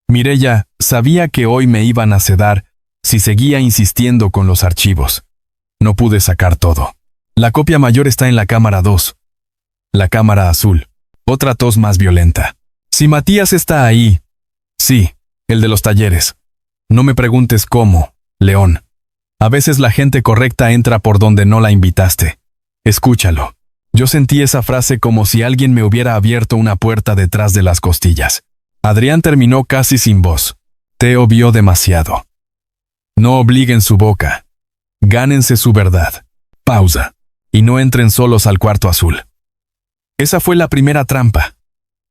Mireya sabía que hoy me iban a sedar si seguía insistiendo con los archivos. No pude sacar todo. La copia mayor está en la cámara 2. La cámara azul. Otra tos más violenta. Si Matías está ahí. Sí, el de los talleres. No me preguntes cómo, León. A veces la gente correcta entra por donde no la invitaste. Escúchalo. Yo sentí esa frase como si alguien me hubiera abierto una puerta detrás de las costillas. Adrián terminó casi sin voz. Theo vio demasiado. No obliguen su boca. Gánense su verdad. Pausa. Y no entren solos al cuarto azul. Esa fue la primera trampa.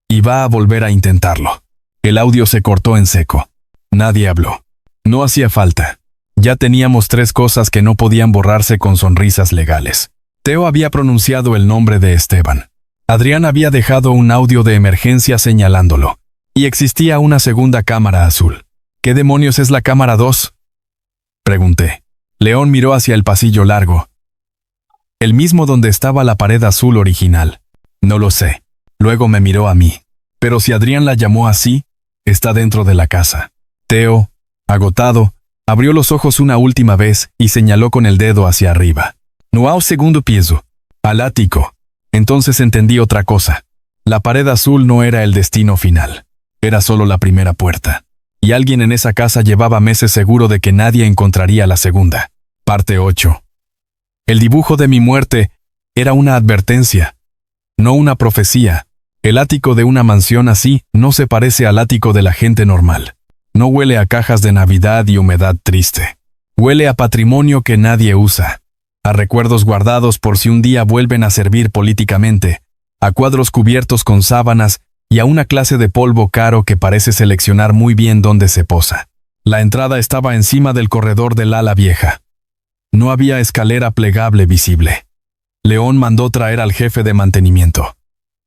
Y va a volver a intentarlo. El audio se cortó en seco. Nadie habló. No hacía falta. Ya teníamos 3 cosas que no podían borrarse con sonrisas legales. Theo había pronunciado el nombre de Esteban. Adrián había dejado un audio de emergencia señalándolo. Y existía una segunda cámara azul. ¿Qué demonios es la cámara 2? Pregunté. León miró hacia el pasillo largo. El mismo donde estaba la pared azul original. No lo sé. Luego me miró a mí. Pero si Adrián la llamó así, está dentro de la casa. Teo, agotado, abrió los ojos una última vez y señaló con el dedo hacia arriba. No ao segundo piso. Al ático. Entonces entendí otra cosa. La pared azul no era el destino final. Era solo la primera puerta. Y alguien en esa casa llevaba meses seguro de que nadie encontraría la segunda. Parte 8. El dibujo de mi muerte era una advertencia, no una profecía. El ático de una mansión así no se parece al ático de la gente normal. No huele a cajas de Navidad y humedad triste. Huele a patrimonio que nadie usa, a recuerdos guardados por si un día vuelven a servir políticamente, a cuadros cubiertos con sábanas y a una clase de polvo caro que parece seleccionar muy bien dónde se posa. La entrada estaba encima del corredor del ala vieja. No había escalera plegable visible. León mandó traer al jefe de mantenimiento.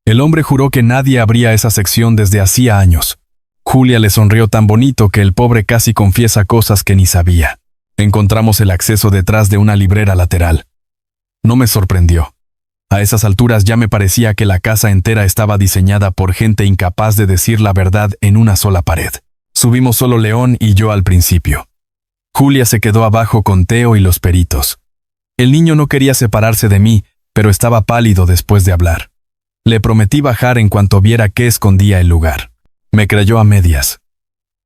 El hombre juró que nadie abría esa sección desde hacía años. Julia le sonrió tan bonito que el pobre casi confiesa cosas que ni sabía. Encontramos el acceso detrás de una librera lateral. No me sorprendió. A esas alturas ya me parecía que la casa entera estaba diseñada por gente incapaz de decir la verdad en una sola pared. Subimos solo León y yo al principio. Julia se quedó abajo con Teo y los peritos. El niño no quería separarse de mí, pero estaba pálido después de hablar. Le prometí bajar en cuanto viera qué escondía el lugar. Me creyó a medias.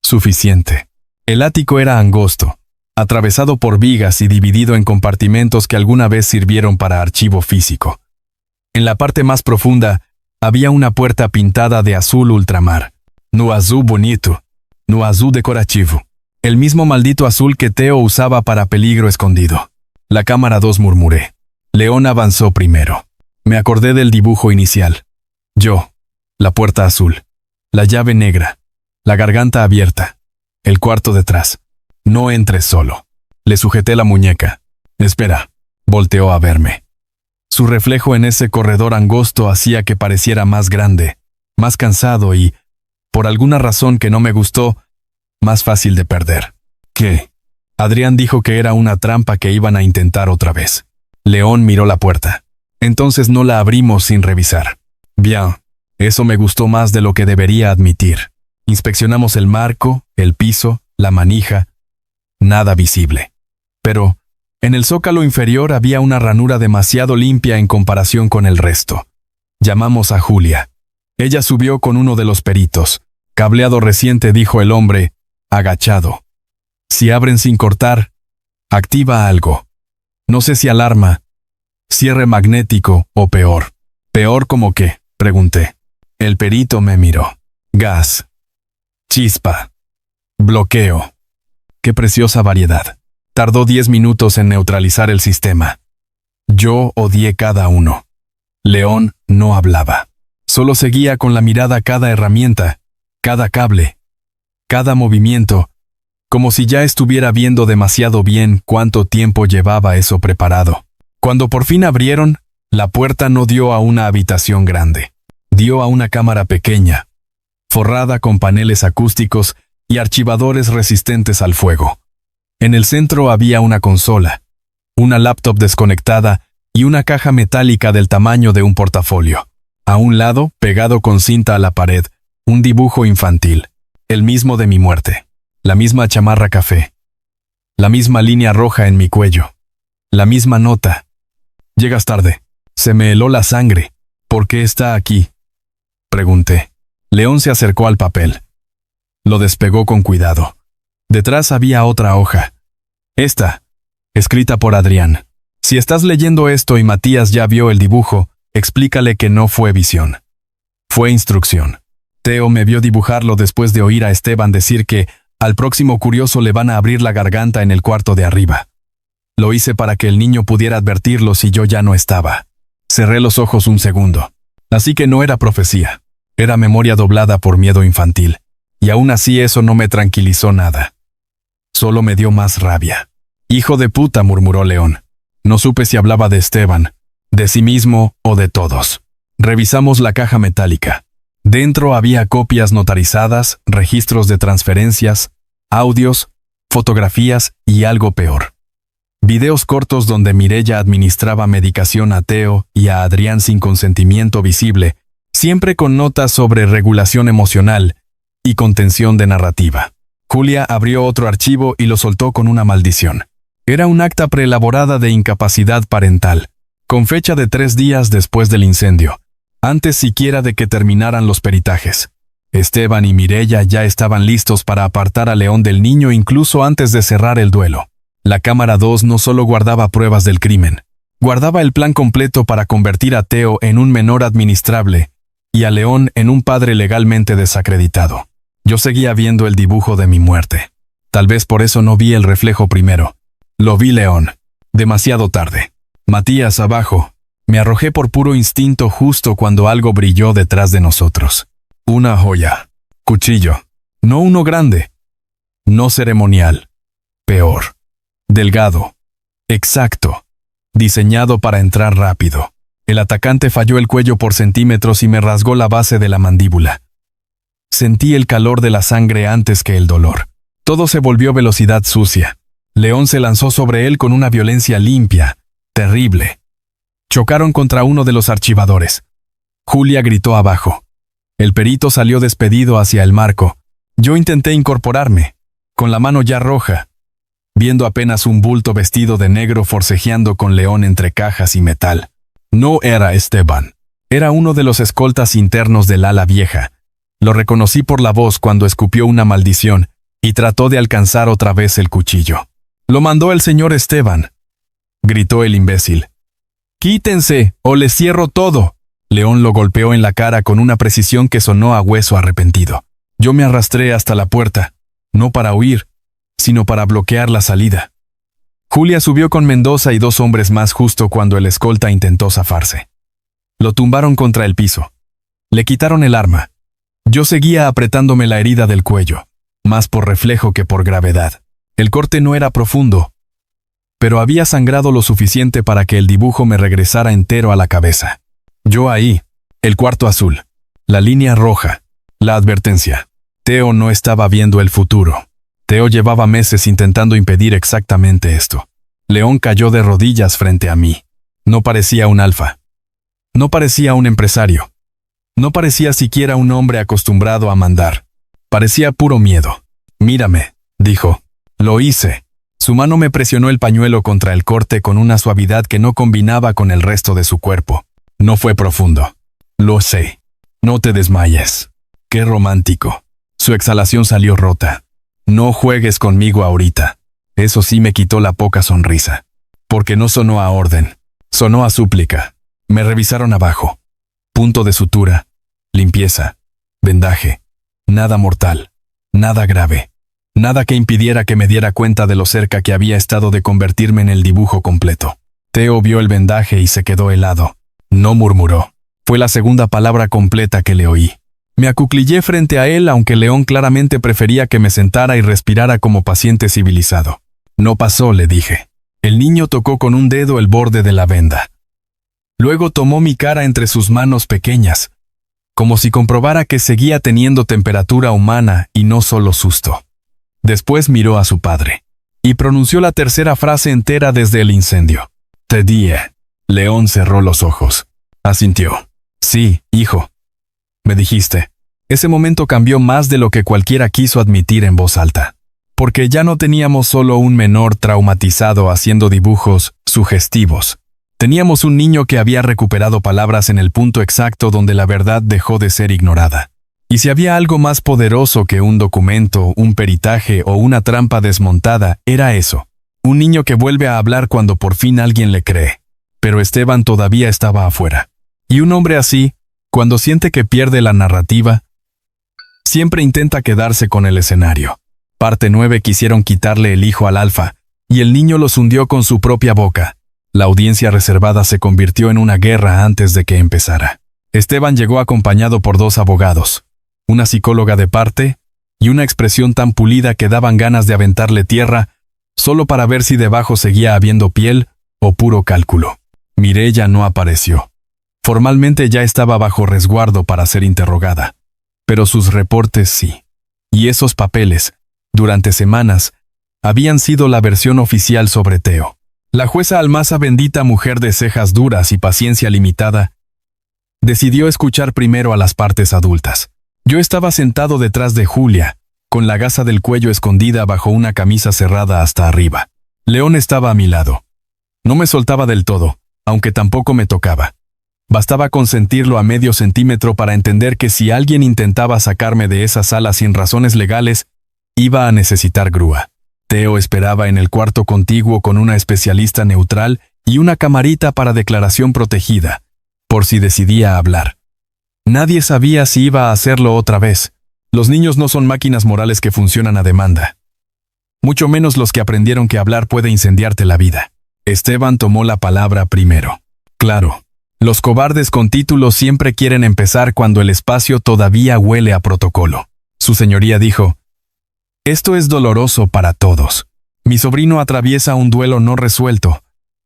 Suficiente. El ático era angosto, atravesado por vigas y dividido en compartimentos que alguna vez sirvieron para archivo físico. En la parte más profunda había una puerta pintada de azul ultramar. No azul bonito, no azul decorativo. El mismo maldito azul que Teo usaba para peligro escondido. La cámara 2, murmuré. León avanzó primero. Me acordé del dibujo inicial. Yo, la puerta azul, la llave negra, la garganta abierta, el cuarto detrás. No entres solo. Le sujeté la muñeca. Espera. Volteó a verme. Su reflejo en ese corredor angosto hacía que pareciera más grande, más cansado y, por alguna razón que no me gustó, más fácil de perder. ¿Qué? Adrián dijo que era una trampa que iban a intentar otra vez. León miró la puerta. Entonces no la abrimos sin revisar. Bien, eso me gustó más de lo que debería admitir. Inspeccionamos el marco, el piso, la manija. Nada visible. Pero, en el zócalo inferior había una ranura demasiado limpia en comparación con el resto. Llamamos a Julia. Ella subió con uno de los peritos. Cableado reciente, dijo el hombre, agachado. Si abren sin cortar, activa algo. No sé si alarma, cierre magnético o peor. ¿Peor como qué?, pregunté. El perito me miró. Gas. Chispa. Bloqueo. Qué preciosa variedad. Tardó 10 minutos en neutralizar el sistema. Yo odié cada uno. León no hablaba. Solo seguía con la mirada cada herramienta, cada cable, cada movimiento, como si ya estuviera viendo demasiado bien cuánto tiempo llevaba eso preparado. Cuando por fin abrieron, la puerta no dio a una habitación grande. Dio a una cámara pequeña, forrada con paneles acústicos y archivadores resistentes al fuego. En el centro había una consola, una laptop desconectada y una caja metálica del tamaño de un portafolio. A un lado, pegado con cinta a la pared, un dibujo infantil, el mismo de mi muerte, la misma chamarra café, la misma línea roja en mi cuello, la misma nota. Llegas tarde. Se me heló la sangre. ¿Por qué está aquí?, pregunté. León se acercó al papel. Lo despegó con cuidado. Detrás había otra hoja. Esta, escrita por Adrián. Si estás leyendo esto y Matías ya vio el dibujo, explícale que no fue visión. Fue instrucción. Teo me vio dibujarlo después de oír a Esteban decir que al próximo curioso le van a abrir la garganta en el cuarto de arriba. Lo hice para que el niño pudiera advertirlo si yo ya no estaba. Cerré los ojos un segundo. Así que no era profecía. Era memoria doblada por miedo infantil. Y aún así eso no me tranquilizó nada. Solo me dio más rabia. Hijo de puta, murmuró León. No supe si hablaba de Esteban, de sí mismo o de todos. Revisamos la caja metálica. Dentro había copias notarizadas, registros de transferencias, audios, fotografías y algo peor. Videos cortos donde Mireya administraba medicación a Teo y a Adrián sin consentimiento visible, siempre con notas sobre regulación emocional y contención de narrativa. Julia abrió otro archivo y lo soltó con una maldición. Era un acta preelaborada de incapacidad parental, con fecha de 3 días después del incendio, antes siquiera de que terminaran los peritajes. Esteban y Mireya ya estaban listos para apartar a León del niño incluso antes de cerrar el duelo. La Cámara 2 no solo guardaba pruebas del crimen, guardaba el plan completo para convertir a Teo en un menor administrable y a León en un padre legalmente desacreditado. Yo seguía viendo el dibujo de mi muerte. Tal vez por eso no vi el reflejo primero. Lo vi León. Demasiado tarde. Matías abajo. Me arrojé por puro instinto justo cuando algo brilló detrás de nosotros. Una joya. Cuchillo. No uno grande. No ceremonial. Peor. Delgado. Exacto. Diseñado para entrar rápido. El atacante falló el cuello por centímetros y me rasgó la base de la mandíbula. Sentí el calor de la sangre antes que el dolor. Todo se volvió velocidad sucia. León se lanzó sobre él con una violencia limpia, terrible. Chocaron contra uno de los archivadores. Julia gritó abajo. El perito salió despedido hacia el marco. Yo intenté incorporarme, con la mano ya roja, viendo apenas un bulto vestido de negro forcejeando con León entre cajas y metal. No era Esteban. Era uno de los escoltas internos del ala vieja. Lo reconocí por la voz cuando escupió una maldición y trató de alcanzar otra vez el cuchillo. «Lo mandó el señor Esteban», gritó el imbécil. «Quítense, o les cierro todo». León lo golpeó en la cara con una precisión que sonó a hueso arrepentido. Yo me arrastré hasta la puerta, no para huir, sino para bloquear la salida. Julia subió con Mendoza y 2 hombres más justo cuando el escolta intentó zafarse. Lo tumbaron contra el piso. Le quitaron el arma. Yo seguía apretándome la herida del cuello, más por reflejo que por gravedad. El corte no era profundo, pero había sangrado lo suficiente para que el dibujo me regresara entero a la cabeza. Yo ahí, el cuarto azul, la línea roja, la advertencia. Teo no estaba viendo el futuro. Teo llevaba meses intentando impedir exactamente esto. León cayó de rodillas frente a mí. No parecía un alfa. No parecía un empresario. No parecía siquiera un hombre acostumbrado a mandar. Parecía puro miedo. «Mírame», dijo. Lo hice. Su mano me presionó el pañuelo contra el corte con una suavidad que no combinaba con el resto de su cuerpo. No fue profundo. Lo sé. No te desmayes. Qué romántico. Su exhalación salió rota. No juegues conmigo ahorita. Eso sí me quitó la poca sonrisa. Porque no sonó a orden. Sonó a súplica. Me revisaron abajo. Punto de sutura. Limpieza. Vendaje. Nada mortal. Nada grave. Nada que impidiera que me diera cuenta de lo cerca que había estado de convertirme en el dibujo completo. Teo vio el vendaje y se quedó helado. No murmuró. Fue la segunda palabra completa que le oí. Me acuclillé frente a él, aunque León claramente prefería que me sentara y respirara como paciente civilizado. No pasó, le dije. El niño tocó con un dedo el borde de la venda. Luego tomó mi cara entre sus manos pequeñas, como si comprobara que seguía teniendo temperatura humana y no solo susto. Después miró a su padre y pronunció la tercera frase entera desde el incendio. «Te dije». León cerró los ojos. Asintió. «Sí, hijo. Me dijiste». Ese momento cambió más de lo que cualquiera quiso admitir en voz alta. Porque ya no teníamos solo un menor traumatizado haciendo dibujos sugestivos. Teníamos un niño que había recuperado palabras en el punto exacto donde la verdad dejó de ser ignorada. Y si había algo más poderoso que un documento, un peritaje o una trampa desmontada, era eso. Un niño que vuelve a hablar cuando por fin alguien le cree. Pero Esteban todavía estaba afuera. Y un hombre así, cuando siente que pierde la narrativa, siempre intenta quedarse con el escenario. Parte 9 quisieron quitarle el hijo al alfa, y el niño los hundió con su propia boca. La audiencia reservada se convirtió en una guerra antes de que empezara. Esteban llegó acompañado por 2 abogados, una psicóloga de parte, y una expresión tan pulida que daban ganas de aventarle tierra, solo para ver si debajo seguía habiendo piel o puro cálculo. Mireya no apareció. Formalmente ya estaba bajo resguardo para ser interrogada, pero sus reportes sí. Y esos papeles, durante semanas, habían sido la versión oficial sobre Teo. La jueza Almaza, bendita mujer de cejas duras y paciencia limitada, Decidió escuchar primero a las partes adultas. Yo estaba sentado detrás de Julia, con la gasa del cuello escondida bajo una camisa cerrada hasta arriba. León estaba a mi lado. No me soltaba del todo, aunque tampoco me tocaba. Bastaba con sentirlo a medio centímetro para entender que si alguien intentaba sacarme de esa sala sin razones legales, iba a necesitar grúa. Teo esperaba en el cuarto contiguo con una especialista neutral y una camarita para declaración protegida, por si decidía hablar. Nadie sabía si iba a hacerlo otra vez. Los niños no son máquinas morales que funcionan a demanda. Mucho menos los que aprendieron que hablar puede incendiarte la vida. Esteban tomó la palabra primero. Claro, los cobardes con títulos siempre quieren empezar cuando el espacio todavía huele a protocolo. Su señoría dijo: «Esto es doloroso para todos. Mi sobrino atraviesa un duelo no resuelto,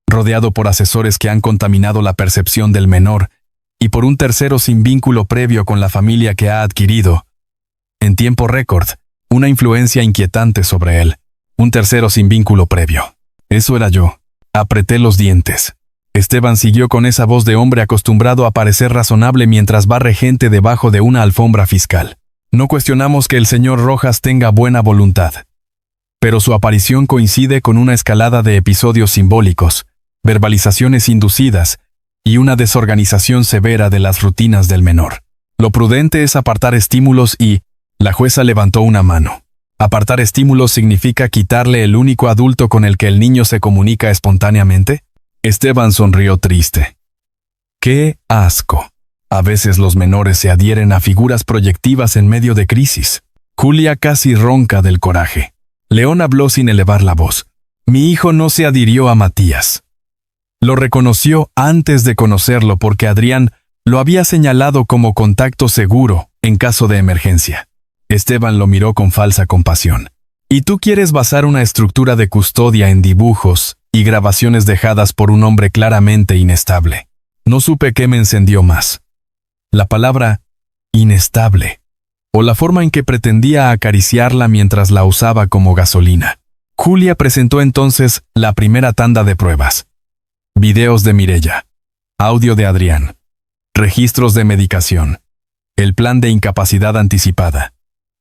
rodeado por asesores que han contaminado la percepción del menor y por un tercero sin vínculo previo con la familia que ha adquirido, en tiempo récord, una influencia inquietante sobre él. Un tercero sin vínculo previo. Eso era yo». Apreté los dientes. Esteban siguió con esa voz de hombre acostumbrado a parecer razonable mientras barre gente debajo de una alfombra fiscal. «No cuestionamos que el señor Rojas tenga buena voluntad. Pero su aparición coincide con una escalada de episodios simbólicos, verbalizaciones inducidas y una desorganización severa de las rutinas del menor. Lo prudente es apartar estímulos y...» La jueza levantó una mano. ¿Apartar estímulos significa quitarle el único adulto con el que el niño se comunica espontáneamente? Esteban sonrió triste. ¡Qué asco! A veces los menores se adhieren a figuras proyectivas en medio de crisis. Julia casi ronca del coraje. León habló sin elevar la voz. Mi hijo no se adhirió a Matías. Lo reconoció antes de conocerlo porque Adrián lo había señalado como contacto seguro en caso de emergencia. Esteban lo miró con falsa compasión. ¿Y tú quieres basar una estructura de custodia en dibujos y grabaciones dejadas por un hombre claramente inestable? No supe qué me encendió más. La palabra inestable, o la forma en que pretendía acariciarla mientras la usaba como gasolina. Julia presentó entonces la primera tanda de pruebas. Videos de Mireya, audio de Adrián, registros de medicación, el plan de incapacidad anticipada,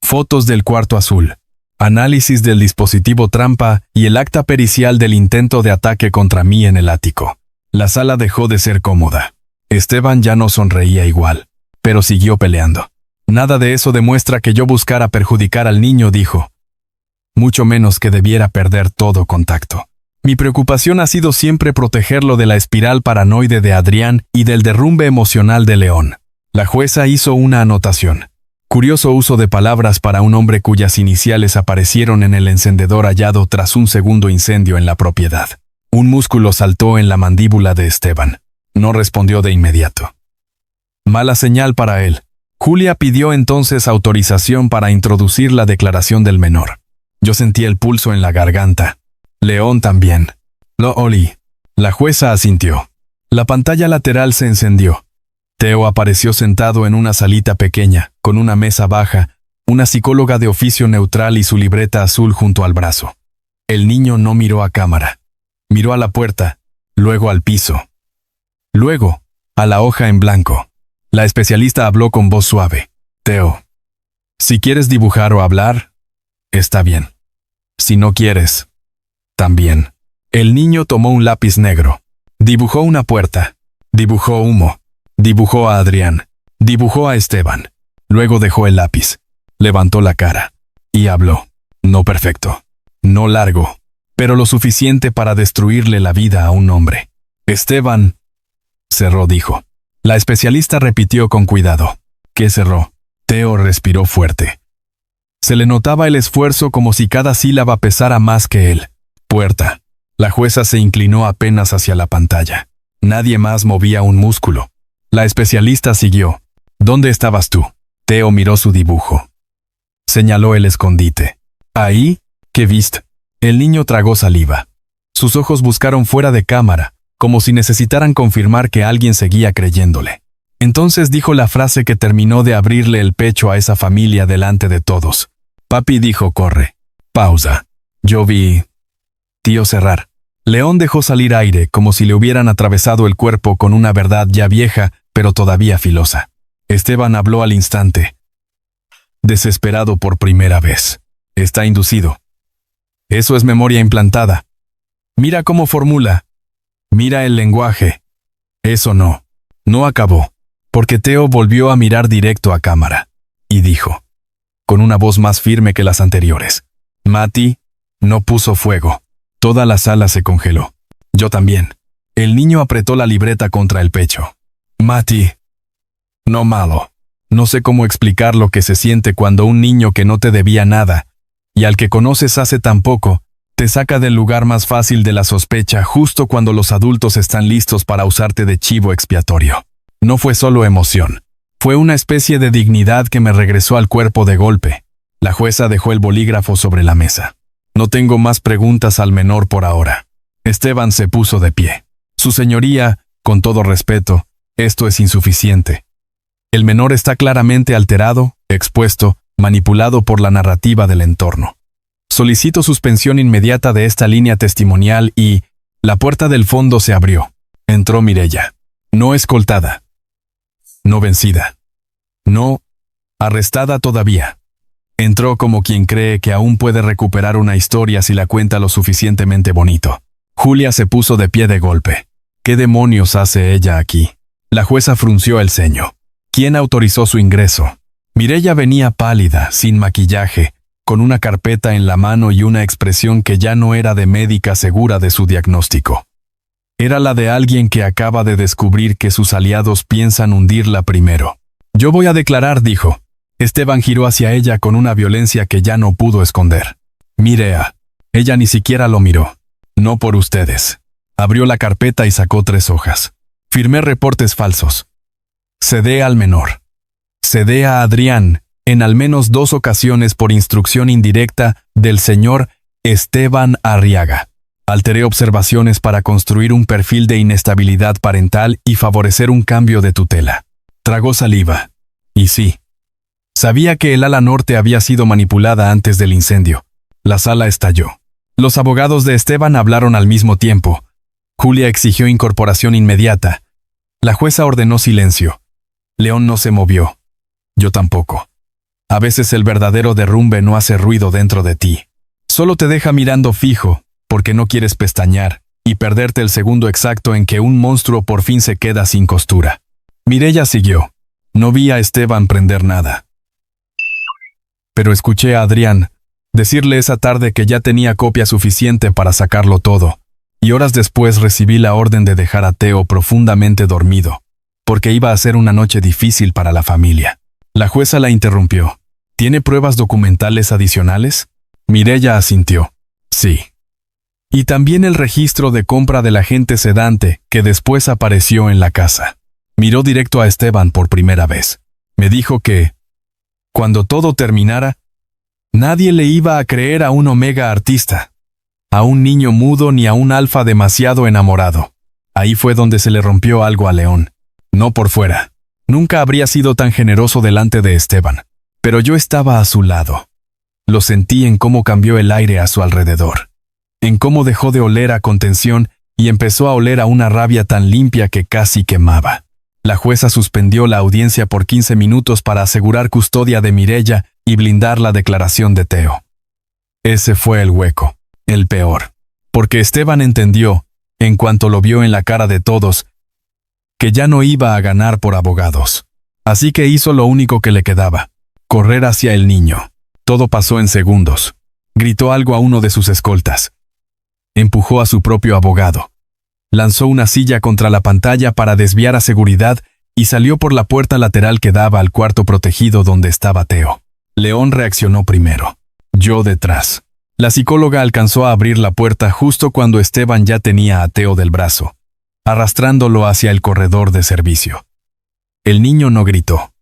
fotos del cuarto azul, análisis del dispositivo trampa y el acta pericial del intento de ataque contra mí en el ático. La sala dejó de ser cómoda. Esteban ya no sonreía igual, pero siguió peleando. Nada de eso demuestra que yo buscara perjudicar al niño, dijo. Mucho menos que debiera perder todo contacto. Mi preocupación ha sido siempre protegerlo de la espiral paranoide de Adrián y del derrumbe emocional de León. La jueza hizo una anotación. Curioso uso de palabras para un hombre cuyas iniciales aparecieron en el encendedor hallado tras un segundo incendio en la propiedad. Un músculo saltó en la mandíbula de Esteban. No respondió de inmediato. Mala señal para él. Julia pidió entonces autorización para introducir la declaración del menor. Yo sentí el pulso en la garganta. León también. Lo olí. La jueza asintió. La pantalla lateral se encendió. Teo apareció sentado en una salita pequeña, con una mesa baja, una psicóloga de oficio neutral y su libreta azul junto al brazo. El niño no miró a cámara. Miró a la puerta, luego al piso. Luego, a la hoja en blanco. La especialista habló con voz suave. Teo, si quieres dibujar o hablar, está bien. Si no quieres, también. El niño tomó un lápiz negro. Dibujó una puerta. Dibujó humo. Dibujó a Adrián. Dibujó a Esteban. Luego dejó el lápiz. Levantó la cara. Y habló. No perfecto. No largo. Pero lo suficiente para destruirle la vida a un hombre. Esteban... Cerró, dijo. La especialista repitió con cuidado. ¿Qué cerró? Teo respiró fuerte. Se le notaba el esfuerzo como si cada sílaba pesara más que él. Puerta. La jueza se inclinó apenas hacia la pantalla. Nadie más movía un músculo. La especialista siguió. ¿Dónde estabas tú? Teo miró su dibujo. Señaló el escondite. ¿Ahí? ¿Qué viste? El niño tragó saliva. Sus ojos buscaron fuera de cámara, como si necesitaran confirmar que alguien seguía creyéndole. Entonces dijo la frase que terminó de abrirle el pecho a esa familia delante de todos. Papi dijo corre. Pausa. Yo vi... Tío cerrar. León dejó salir aire como si le hubieran atravesado el cuerpo con una verdad ya vieja, pero todavía filosa. Esteban habló al instante, desesperado por primera vez. Está inducido. Eso es memoria implantada. Mira cómo formula. Mira el lenguaje. Eso no. No acabó, porque Teo volvió a mirar directo a cámara, y dijo, con una voz más firme que las anteriores, Mati no puso fuego. Toda la sala se congeló. Yo también. El niño apretó la libreta contra el pecho. Mati. No malo. No sé cómo explicar lo que se siente cuando un niño que no te debía nada, y al que conoces hace tan poco, te saca del lugar más fácil de la sospecha justo cuando los adultos están listos para usarte de chivo expiatorio. No fue solo emoción. Fue una especie de dignidad que me regresó al cuerpo de golpe. La jueza dejó el bolígrafo sobre la mesa. No tengo más preguntas al menor por ahora. Esteban se puso de pie. Su señoría, con todo respeto, esto es insuficiente. El menor está claramente alterado, expuesto, manipulado por la narrativa del entorno. Solicito suspensión inmediata de esta línea testimonial y... La puerta del fondo se abrió. Entró Mireya. No escoltada. No vencida. No arrestada todavía. Entró como quien cree que aún puede recuperar una historia si la cuenta lo suficientemente bonito. Julia se puso de pie de golpe. ¿Qué demonios hace ella aquí? La jueza frunció el ceño. ¿Quién autorizó su ingreso? Mireya venía pálida, sin maquillaje, con una carpeta en la mano y una expresión que ya no era de médica segura de su diagnóstico. Era la de alguien que acaba de descubrir que sus aliados piensan hundirla primero. Yo voy a declarar, dijo. Esteban giró hacia ella con una violencia que ya no pudo esconder. Mirea. Ella ni siquiera lo miró. No por ustedes. Abrió la carpeta y sacó 3 hojas. Firmé reportes falsos. Cedé al menor. Cedé a Adrián, en al menos 2 ocasiones por instrucción indirecta del señor Esteban Arriaga. Alteré observaciones para construir un perfil de inestabilidad parental y favorecer un cambio de tutela. Tragó saliva. Y sí. Sabía que el ala norte había sido manipulada antes del incendio. La sala estalló. Los abogados de Esteban hablaron al mismo tiempo. Julia exigió incorporación inmediata. La jueza ordenó silencio. León no se movió. Yo tampoco. A veces el verdadero derrumbe no hace ruido dentro de ti. Solo te deja mirando fijo, porque no quieres pestañear, y perderte el segundo exacto en que un monstruo por fin se queda sin costura. Mireya siguió. No vi a Esteban prender nada. Pero escuché a Adrián decirle esa tarde que ya tenía copia suficiente para sacarlo todo, y horas después recibí la orden de dejar a Teo profundamente dormido, porque iba a ser una noche difícil para la familia. La jueza la interrumpió. ¿Tiene pruebas documentales adicionales? Mireya asintió. Sí. Y también el registro de compra del agente sedante que después apareció en la casa. Miró directo a Esteban por primera vez. Me dijo que, cuando todo terminara, nadie le iba a creer a un omega artista, a un niño mudo ni a un alfa demasiado enamorado. Ahí fue donde se le rompió algo a León. No por fuera. Nunca habría sido tan generoso delante de Esteban. Pero yo estaba a su lado. Lo sentí en cómo cambió el aire a su alrededor. En cómo dejó de oler a contención y empezó a oler a una rabia tan limpia que casi quemaba. La jueza suspendió la audiencia por 15 minutos para asegurar custodia de Mireya y blindar la declaración de Teo. Ese fue el hueco, el peor. Porque Esteban entendió, en cuanto lo vio en la cara de todos, que ya no iba a ganar por abogados. Así que hizo lo único que le quedaba. Correr hacia el niño. Todo pasó en segundos. Gritó algo a uno de sus escoltas. Empujó a su propio abogado. Lanzó una silla contra la pantalla para desviar a seguridad y salió por la puerta lateral que daba al cuarto protegido donde estaba Teo. León reaccionó primero. Yo detrás. La psicóloga alcanzó a abrir la puerta justo cuando Esteban ya tenía a Teo del brazo, arrastrándolo hacia el corredor de servicio. El niño no gritó.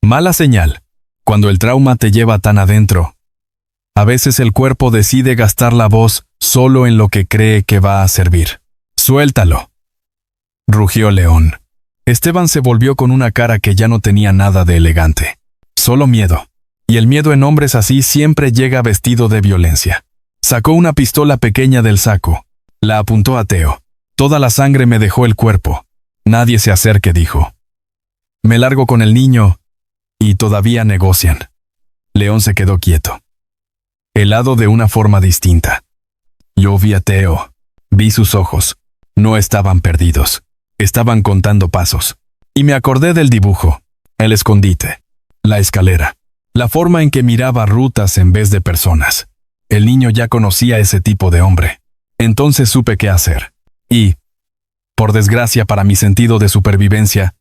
Mala señal. Cuando el trauma te lleva tan adentro, a veces el cuerpo decide gastar la voz solo en lo que cree que va a servir. ¡Suéltalo!, rugió León. Esteban se volvió con una cara que ya no tenía nada de elegante. Solo miedo. Y el miedo en hombres así siempre llega vestido de violencia. Sacó una pistola pequeña del saco. La apuntó a Teo. Toda la sangre me dejó el cuerpo. Nadie se acerque, dijo. Me largo con el niño y todavía negocian. León se quedó quieto, helado de una forma distinta. Yo vi a Teo, vi sus ojos. No estaban perdidos, estaban contando pasos. Y me acordé del dibujo, el escondite, la escalera, la forma en que miraba rutas en vez de personas. El niño ya conocía ese tipo de hombre. Entonces supe qué hacer. Y, por desgracia para mi sentido de supervivencia,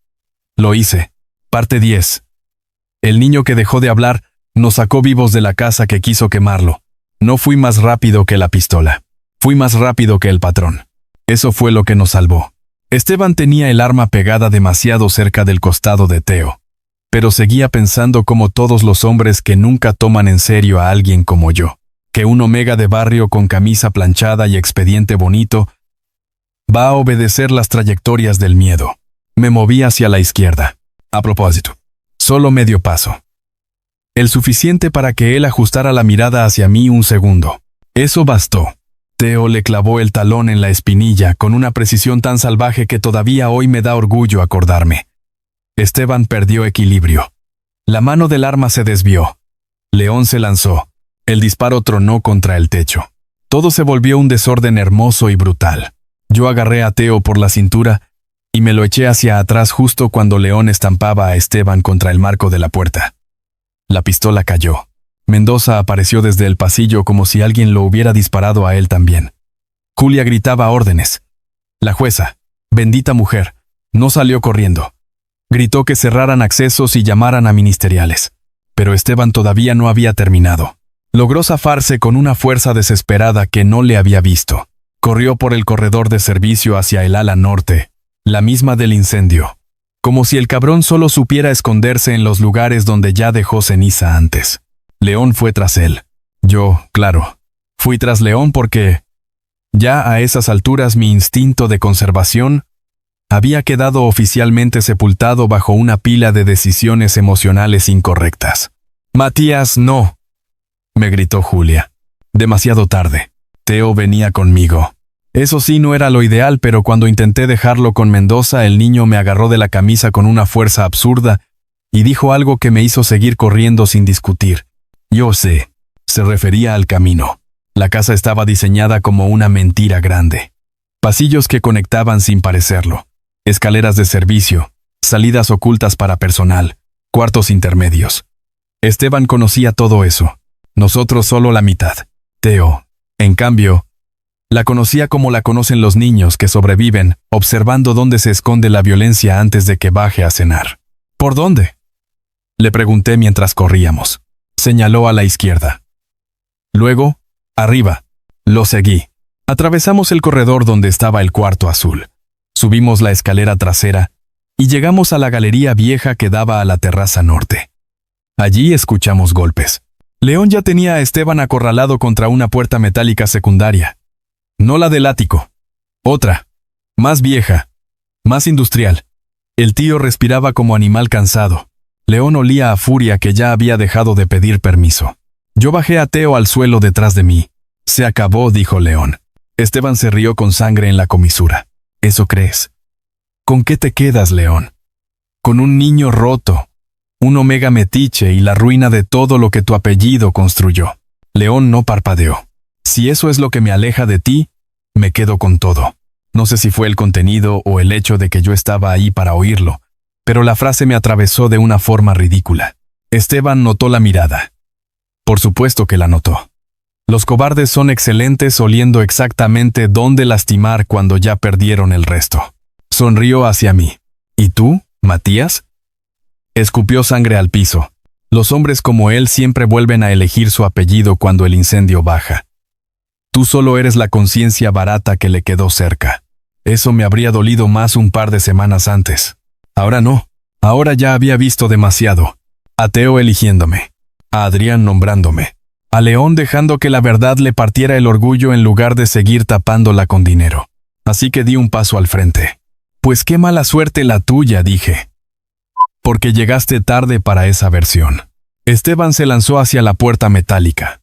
lo hice. Parte 10. El niño que dejó de hablar nos sacó vivos de la casa que quiso quemarlo. No fui más rápido que la pistola. Fui más rápido que el patrón. Eso fue lo que nos salvó. Esteban tenía el arma pegada demasiado cerca del costado de Teo. Pero seguía pensando como todos los hombres que nunca toman en serio a alguien como yo, que un omega de barrio con camisa planchada y expediente bonito va a obedecer las trayectorias del miedo. Me moví hacia la izquierda. A propósito, solo medio paso. El suficiente para que él ajustara la mirada hacia mí un segundo. Eso bastó. Teo le clavó el talón en la espinilla con una precisión tan salvaje que todavía hoy me da orgullo acordarme. Esteban perdió equilibrio. La mano del arma se desvió. León se lanzó. El disparo tronó contra el techo. Todo se volvió un desorden hermoso y brutal. Yo agarré a Teo por la cintura y me lo eché hacia atrás justo cuando León estampaba a Esteban contra el marco de la puerta. La pistola cayó. Mendoza apareció desde el pasillo como si alguien lo hubiera disparado a él también. Julia gritaba órdenes. La jueza, bendita mujer, no salió corriendo. Gritó que cerraran accesos y llamaran a ministeriales. Pero Esteban todavía no había terminado. Logró zafarse con una fuerza desesperada que no le había visto. Corrió por el corredor de servicio hacia el ala norte, la misma del incendio. Como si el cabrón solo supiera esconderse en los lugares donde ya dejó ceniza antes. León fue tras él. Yo, claro, fui tras León porque, ya a esas alturas mi instinto de conservación había quedado oficialmente sepultado bajo una pila de decisiones emocionales incorrectas. «Matías, no», me gritó Julia. Demasiado tarde. Teo venía conmigo. Eso sí no era lo ideal, pero cuando intenté dejarlo con Mendoza, el niño me agarró de la camisa con una fuerza absurda y dijo algo que me hizo seguir corriendo sin discutir. Yo sé. Se refería al camino. La casa estaba diseñada como una mentira grande. Pasillos que conectaban sin parecerlo. Escaleras de servicio. Salidas ocultas para personal. Cuartos intermedios. Esteban conocía todo eso. Nosotros solo la mitad. Teo, en cambio, la conocía como la conocen los niños que sobreviven, observando dónde se esconde la violencia antes de que baje a cenar. ¿Por dónde?, le pregunté mientras corríamos. Señaló a la izquierda. Luego, arriba. Lo seguí. Atravesamos el corredor donde estaba el cuarto azul. Subimos la escalera trasera y llegamos a la galería vieja que daba a la terraza norte. Allí escuchamos golpes. León ya tenía a Esteban acorralado contra una puerta metálica secundaria. No la del ático. Otra. Más vieja. Más industrial. El tío respiraba como animal cansado. León olía a furia que ya había dejado de pedir permiso. Yo bajé a Teo al suelo detrás de mí. Se acabó, dijo León. Esteban se rió con sangre en la comisura. ¿Eso crees? ¿Con qué te quedas, León? Con un niño roto, un omega metiche y la ruina de todo lo que tu apellido construyó. León no parpadeó. Si eso es lo que me aleja de ti, me quedo con todo. No sé si fue el contenido o el hecho de que yo estaba ahí para oírlo, pero la frase me atravesó de una forma ridícula. Esteban notó la mirada. Por supuesto que la notó. Los cobardes son excelentes oliendo exactamente dónde lastimar cuando ya perdieron el resto. Sonrió hacia mí. ¿Y tú, Matías? Escupió sangre al piso. Los hombres como él siempre vuelven a elegir su apellido cuando el incendio baja. Tú solo eres la conciencia barata que le quedó cerca. Eso me habría dolido más un par de semanas antes. Ahora no. Ahora ya había visto demasiado. A Teo eligiéndome. A Adrián nombrándome. A León dejando que la verdad le partiera el orgullo en lugar de seguir tapándola con dinero. Así que di un paso al frente. Pues qué mala suerte la tuya, dije. Porque llegaste tarde para esa versión. Esteban se lanzó hacia la puerta metálica.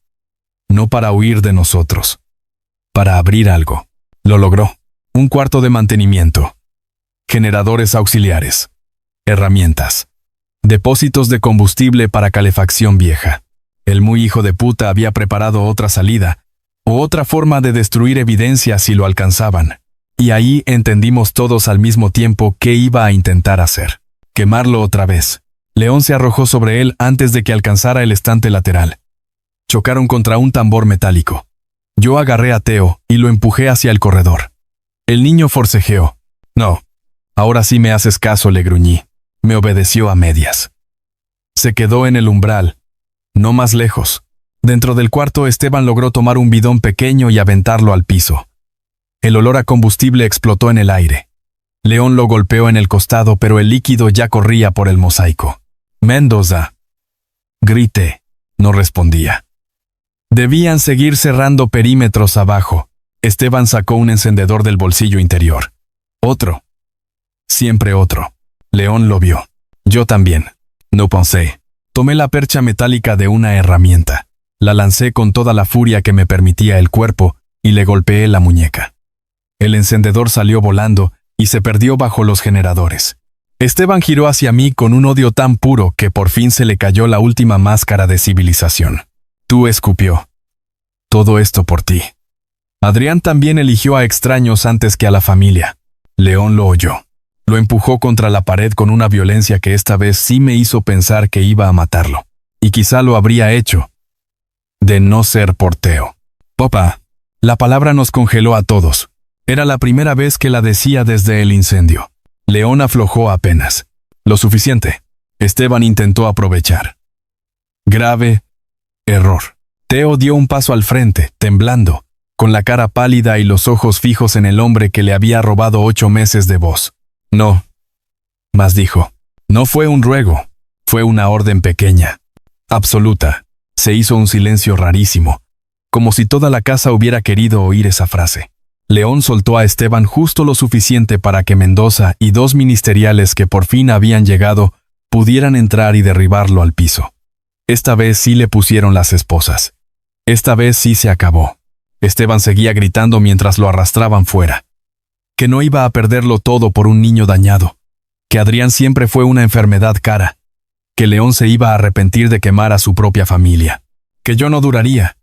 No para huir de nosotros. Para abrir algo. Lo logró. Un cuarto de mantenimiento. Generadores auxiliares. herramientas. Depósitos de combustible para calefacción vieja. El muy hijo de puta había preparado otra salida, o otra forma de destruir evidencia si lo alcanzaban. Y ahí entendimos todos al mismo tiempo qué iba a intentar hacer. Quemarlo otra vez. León se arrojó sobre él antes de que alcanzara el estante lateral. Chocaron contra un tambor metálico. Yo agarré a Theo y lo empujé hacia el corredor. El niño forcejeó. No. Ahora sí me haces caso, le gruñí. Me obedeció a medias. Se quedó en el umbral. No más lejos. Dentro del cuarto, Esteban logró tomar un bidón pequeño y aventarlo al piso. El olor a combustible explotó en el aire. León lo golpeó en el costado, pero el líquido ya corría por el mosaico. «Mendoza». Grité. No respondía. Debían seguir cerrando perímetros abajo. Esteban sacó un encendedor del bolsillo interior. Otro. Siempre otro. León lo vio. Yo también. No pensé. Tomé la percha metálica de una herramienta. La lancé con toda la furia que me permitía el cuerpo y le golpeé la muñeca. El encendedor salió volando y se perdió bajo los generadores. Esteban giró hacia mí con un odio tan puro que por fin se le cayó la última máscara de civilización. Tú, escupió. Todo esto por ti. Adrián también eligió a extraños antes que a la familia. León lo oyó. Lo empujó contra la pared con una violencia que esta vez sí me hizo pensar que iba a matarlo. Y quizá lo habría hecho. De no ser por Theo. Papá. La palabra nos congeló a todos. Era la primera vez que la decía desde el incendio. León aflojó apenas. Lo suficiente. Esteban intentó aprovechar. Grave error. Theo dio un paso al frente, temblando, con la cara pálida y los ojos fijos en el hombre que le había robado 8 meses de voz. No. Mas dijo. No fue un ruego. Fue una orden pequeña. Absoluta. Se hizo un silencio rarísimo, como si toda la casa hubiera querido oír esa frase. León soltó a Esteban justo lo suficiente para que Mendoza y 2 ministeriales que por fin habían llegado pudieran entrar y derribarlo al piso. Esta vez sí le pusieron las esposas. Esta vez sí se acabó. Esteban seguía gritando mientras lo arrastraban fuera. Que no iba a perderlo todo por un niño dañado. Que Adrián siempre fue una enfermedad cara. Que León se iba a arrepentir de quemar a su propia familia. Que yo no duraría.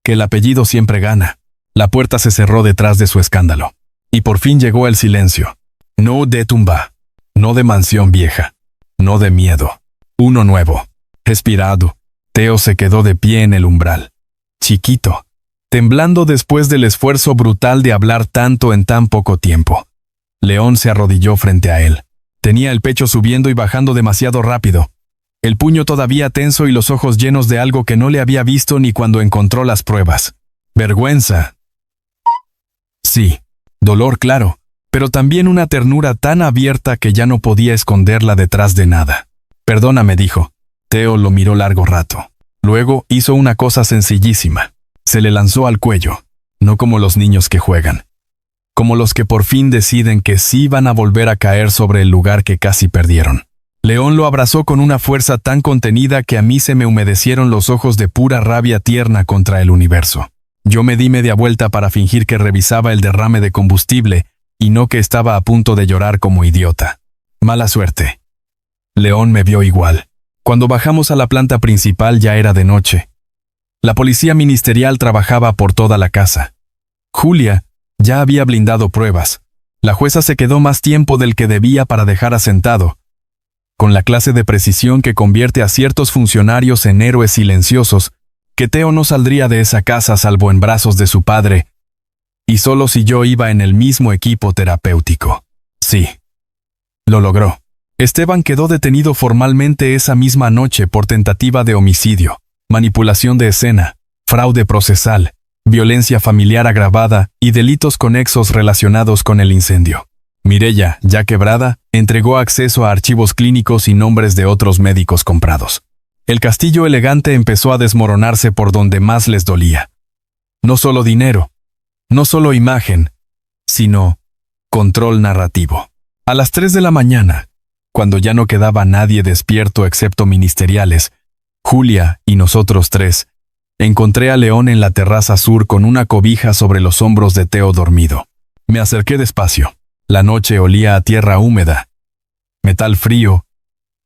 Que el apellido siempre gana. La puerta se cerró detrás de su escándalo. Y por fin llegó el silencio. No de tumba. No de mansión vieja. No de miedo. Uno nuevo. Respirado. Theo se quedó de pie en el umbral. Chiquito. Temblando después del esfuerzo brutal de hablar tanto en tan poco tiempo. León se arrodilló frente a él. Tenía el pecho subiendo y bajando demasiado rápido. El puño todavía tenso y los ojos llenos de algo que no le había visto ni cuando encontró las pruebas. Vergüenza. Sí. Dolor, claro. Pero también una ternura tan abierta que ya no podía esconderla detrás de nada. Perdóname, dijo. Theo lo miró largo rato. Luego hizo una cosa sencillísima. Se le lanzó al cuello. No como los niños que juegan. Como los que por fin deciden que sí van a volver a caer sobre el lugar que casi perdieron. León lo abrazó con una fuerza tan contenida que a mí se me humedecieron los ojos de pura rabia tierna contra el universo. Yo me di media vuelta para fingir que revisaba el derrame de combustible y no que estaba a punto de llorar como idiota. Mala suerte. León me vio igual. Cuando bajamos a la planta principal ya era de noche. La policía ministerial trabajaba por toda la casa. Julia ya había blindado pruebas. La jueza se quedó más tiempo del que debía para dejar asentado, con la clase de precisión que convierte a ciertos funcionarios en héroes silenciosos, que Theo no saldría de esa casa salvo en brazos de su padre, y solo si yo iba en el mismo equipo terapéutico. Sí. Lo logró. Esteban quedó detenido formalmente esa misma noche por tentativa de homicidio, manipulación de escena, fraude procesal, violencia familiar agravada y delitos conexos relacionados con el incendio. Mireya, ya quebrada, entregó acceso a archivos clínicos y nombres de otros médicos comprados. El castillo elegante empezó a desmoronarse por donde más les dolía. No solo dinero, no solo imagen, sino control narrativo. A las 3 de la mañana, cuando ya no quedaba nadie despierto excepto ministeriales, Julia y nosotros 3, encontré a León en la terraza sur con una cobija sobre los hombros de Theo dormido. Me acerqué despacio. La noche olía a tierra húmeda. metal frío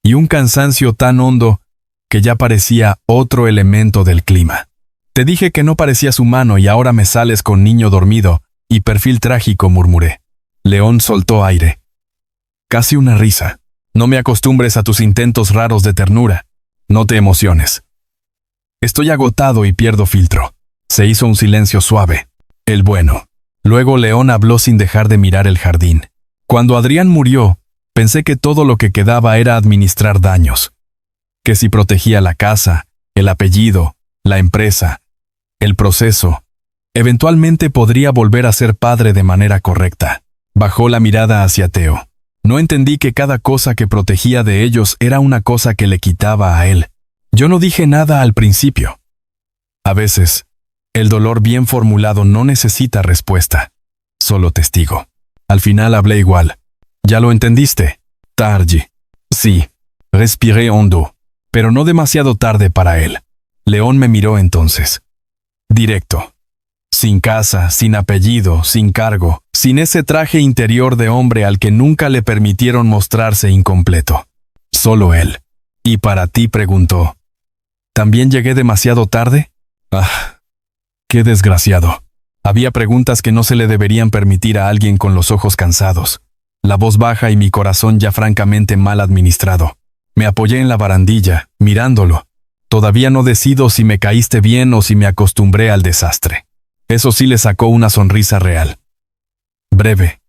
y un cansancio tan hondo que ya parecía otro elemento del clima. Te dije que no parecías humano y ahora me sales con niño dormido y perfil trágico, murmuré. León soltó aire. Casi una risa. No me acostumbres a tus intentos raros de ternura. No te emociones. Estoy agotado y pierdo filtro. Se hizo un silencio suave. El bueno. Luego León habló sin dejar de mirar el jardín. Cuando Adrián murió, pensé que todo lo que quedaba era administrar daños. Que si protegía la casa, el apellido, la empresa, el proceso, eventualmente podría volver a ser padre de manera correcta. Bajó la mirada hacia Teo. No entendí que cada cosa que protegía de ellos era una cosa que le quitaba a él. Yo no dije nada al principio. A veces, el dolor bien formulado no necesita respuesta, solo testigo. Al final hablé igual. ¿Ya lo entendiste? Tarde. Sí. Respiré hondo, pero no demasiado tarde para él. León me miró entonces. Directo. Sin casa, sin apellido, sin cargo, sin ese traje interior de hombre al que nunca le permitieron mostrarse incompleto. Solo él. ¿Y para ti?, preguntó. ¿También llegué demasiado tarde? Ah, qué desgraciado. Había preguntas que no se le deberían permitir a alguien con los ojos cansados, la voz baja y mi corazón ya francamente mal administrado. Me apoyé en la barandilla, mirándolo. Todavía no decido si me caíste bien o si me acostumbré al desastre. Eso sí le sacó una sonrisa real. Breve.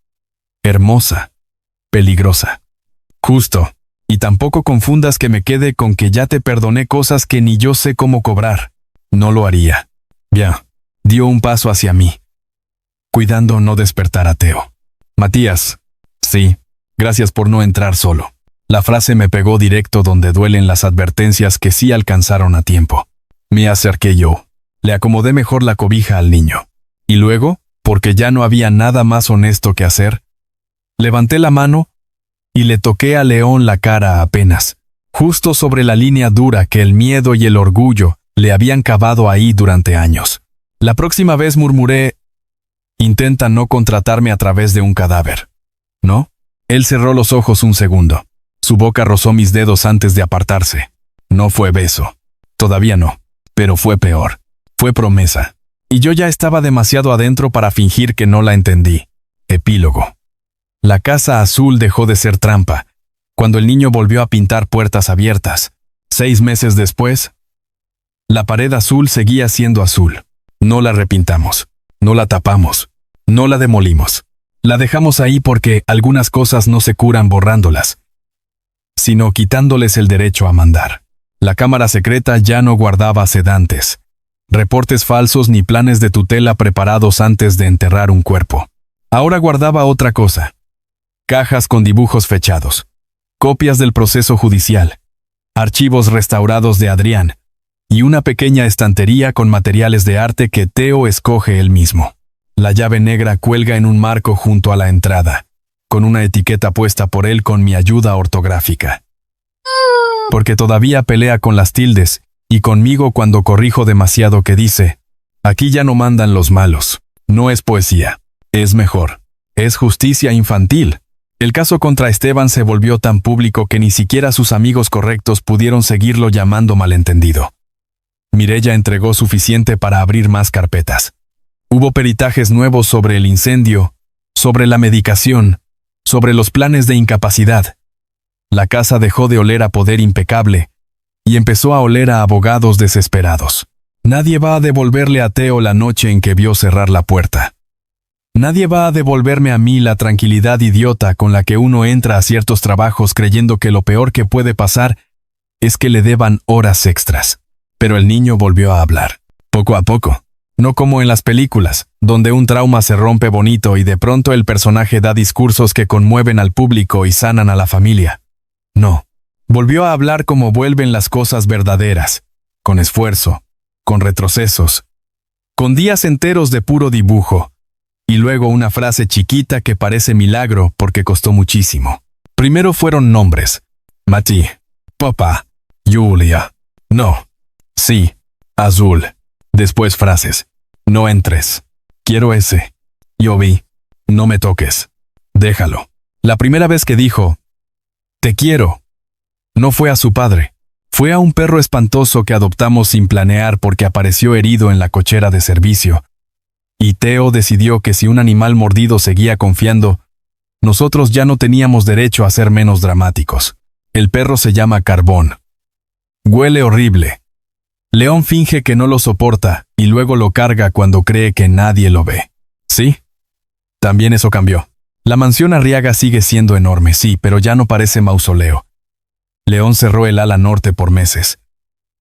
Hermosa. Peligrosa. Justo. Y tampoco confundas que me quede con que ya te perdoné cosas que ni yo sé cómo cobrar. No lo haría. Bien. Dio un paso hacia mí, cuidando no despertar a Teo. Matías. Sí. Gracias por no entrar solo. La frase me pegó directo donde duelen las advertencias que sí alcanzaron a tiempo. Me acerqué yo. Le acomodé mejor la cobija al niño. Y luego, porque ya no había nada más honesto que hacer, levanté la mano y le toqué a León la cara apenas, justo sobre la línea dura que el miedo y el orgullo le habían cavado ahí durante años. La próxima vez murmuré, intenta no contratarme a través de un cadáver. ¿No? Él cerró los ojos un segundo. Su boca rozó mis dedos antes de apartarse. No fue beso. Todavía no. Pero fue peor. Fue promesa. Y yo ya estaba demasiado adentro para fingir que no la entendí. Epílogo. La casa azul dejó de ser trampa, cuando el niño volvió a pintar puertas abiertas. 6 meses después, la pared azul seguía siendo azul. No la repintamos. No la tapamos. No la demolimos. La dejamos ahí porque algunas cosas no se curan borrándolas, sino quitándoles el derecho a mandar. La cámara secreta ya no guardaba sedantes, reportes falsos ni planes de tutela preparados antes de enterrar un cuerpo. Ahora guardaba otra cosa. Cajas con dibujos fechados, copias del proceso judicial, archivos restaurados de Adrián, y una pequeña estantería con materiales de arte que Teo escoge él mismo. La llave negra cuelga en un marco junto a la entrada, con una etiqueta puesta por él con mi ayuda ortográfica. Porque todavía pelea con las tildes, y conmigo cuando corrijo demasiado que dice, aquí ya no mandan los malos. No es poesía. Es mejor. Es justicia infantil. El caso contra Esteban se volvió tan público que ni siquiera sus amigos correctos pudieron seguirlo llamando malentendido. Mireya entregó suficiente para abrir más carpetas. Hubo peritajes nuevos sobre el incendio, sobre la medicación, sobre los planes de incapacidad. La casa dejó de oler a poder impecable y empezó a oler a abogados desesperados. Nadie va a devolverle a Teo la noche en que vio cerrar la puerta. Nadie va a devolverme a mí la tranquilidad idiota con la que uno entra a ciertos trabajos creyendo que lo peor que puede pasar es que le deban horas extras. Pero el niño volvió a hablar, poco a poco. No como en las películas, donde un trauma se rompe bonito y de pronto el personaje da discursos que conmueven al público y sanan a la familia. No. Volvió a hablar como vuelven las cosas verdaderas, con esfuerzo, con retrocesos, con días enteros de puro dibujo, y luego una frase chiquita que parece milagro porque costó muchísimo. Primero fueron nombres. Mati, papá, Julia, no, sí, azul. Después frases. No entres. Quiero ese. Yo vi. No me toques. Déjalo. La primera vez que dijo, Te quiero. No fue a su padre. Fue a un perro espantoso que adoptamos sin planear porque apareció herido en la cochera de servicio. Y Theo decidió que si un animal mordido seguía confiando, nosotros ya no teníamos derecho a ser menos dramáticos. El perro se llama Carbón. Huele horrible. León finge que no lo soporta y luego lo carga cuando cree que nadie lo ve. ¿Sí? También eso cambió. La mansión Arriaga sigue siendo enorme, sí, pero ya no parece mausoleo. León cerró el ala norte por meses.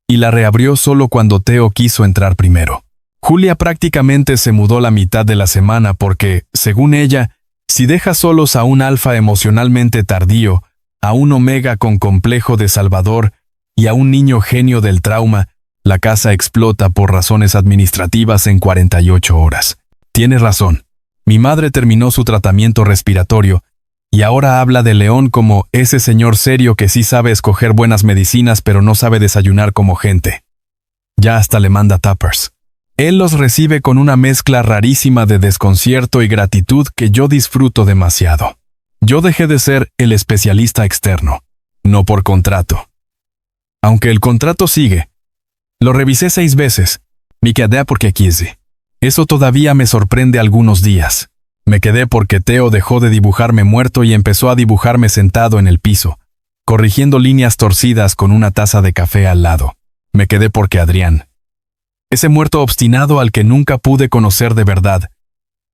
Y la reabrió solo cuando Theo quiso entrar primero. Julia prácticamente se mudó la mitad de la semana porque, según ella, si deja solos a un alfa emocionalmente tardío, a un omega con complejo de Salvador y a un niño genio del trauma, la casa explota por razones administrativas en 48 horas. Tienes razón. Mi madre terminó su tratamiento respiratorio y ahora habla de León como ese señor serio que sí sabe escoger buenas medicinas pero no sabe desayunar como gente. Ya hasta le manda tuppers. Él los recibe con una mezcla rarísima de desconcierto y gratitud que yo disfruto demasiado. Yo dejé de ser el especialista externo, no por contrato. Aunque el contrato sigue. Lo revisé 6 veces. Me quedé porque quise. Eso todavía me sorprende algunos días. Me quedé porque Theo dejó de dibujarme muerto y empezó a dibujarme sentado en el piso, corrigiendo líneas torcidas con una taza de café al lado. Me quedé porque Adrián, ese muerto obstinado al que nunca pude conocer de verdad,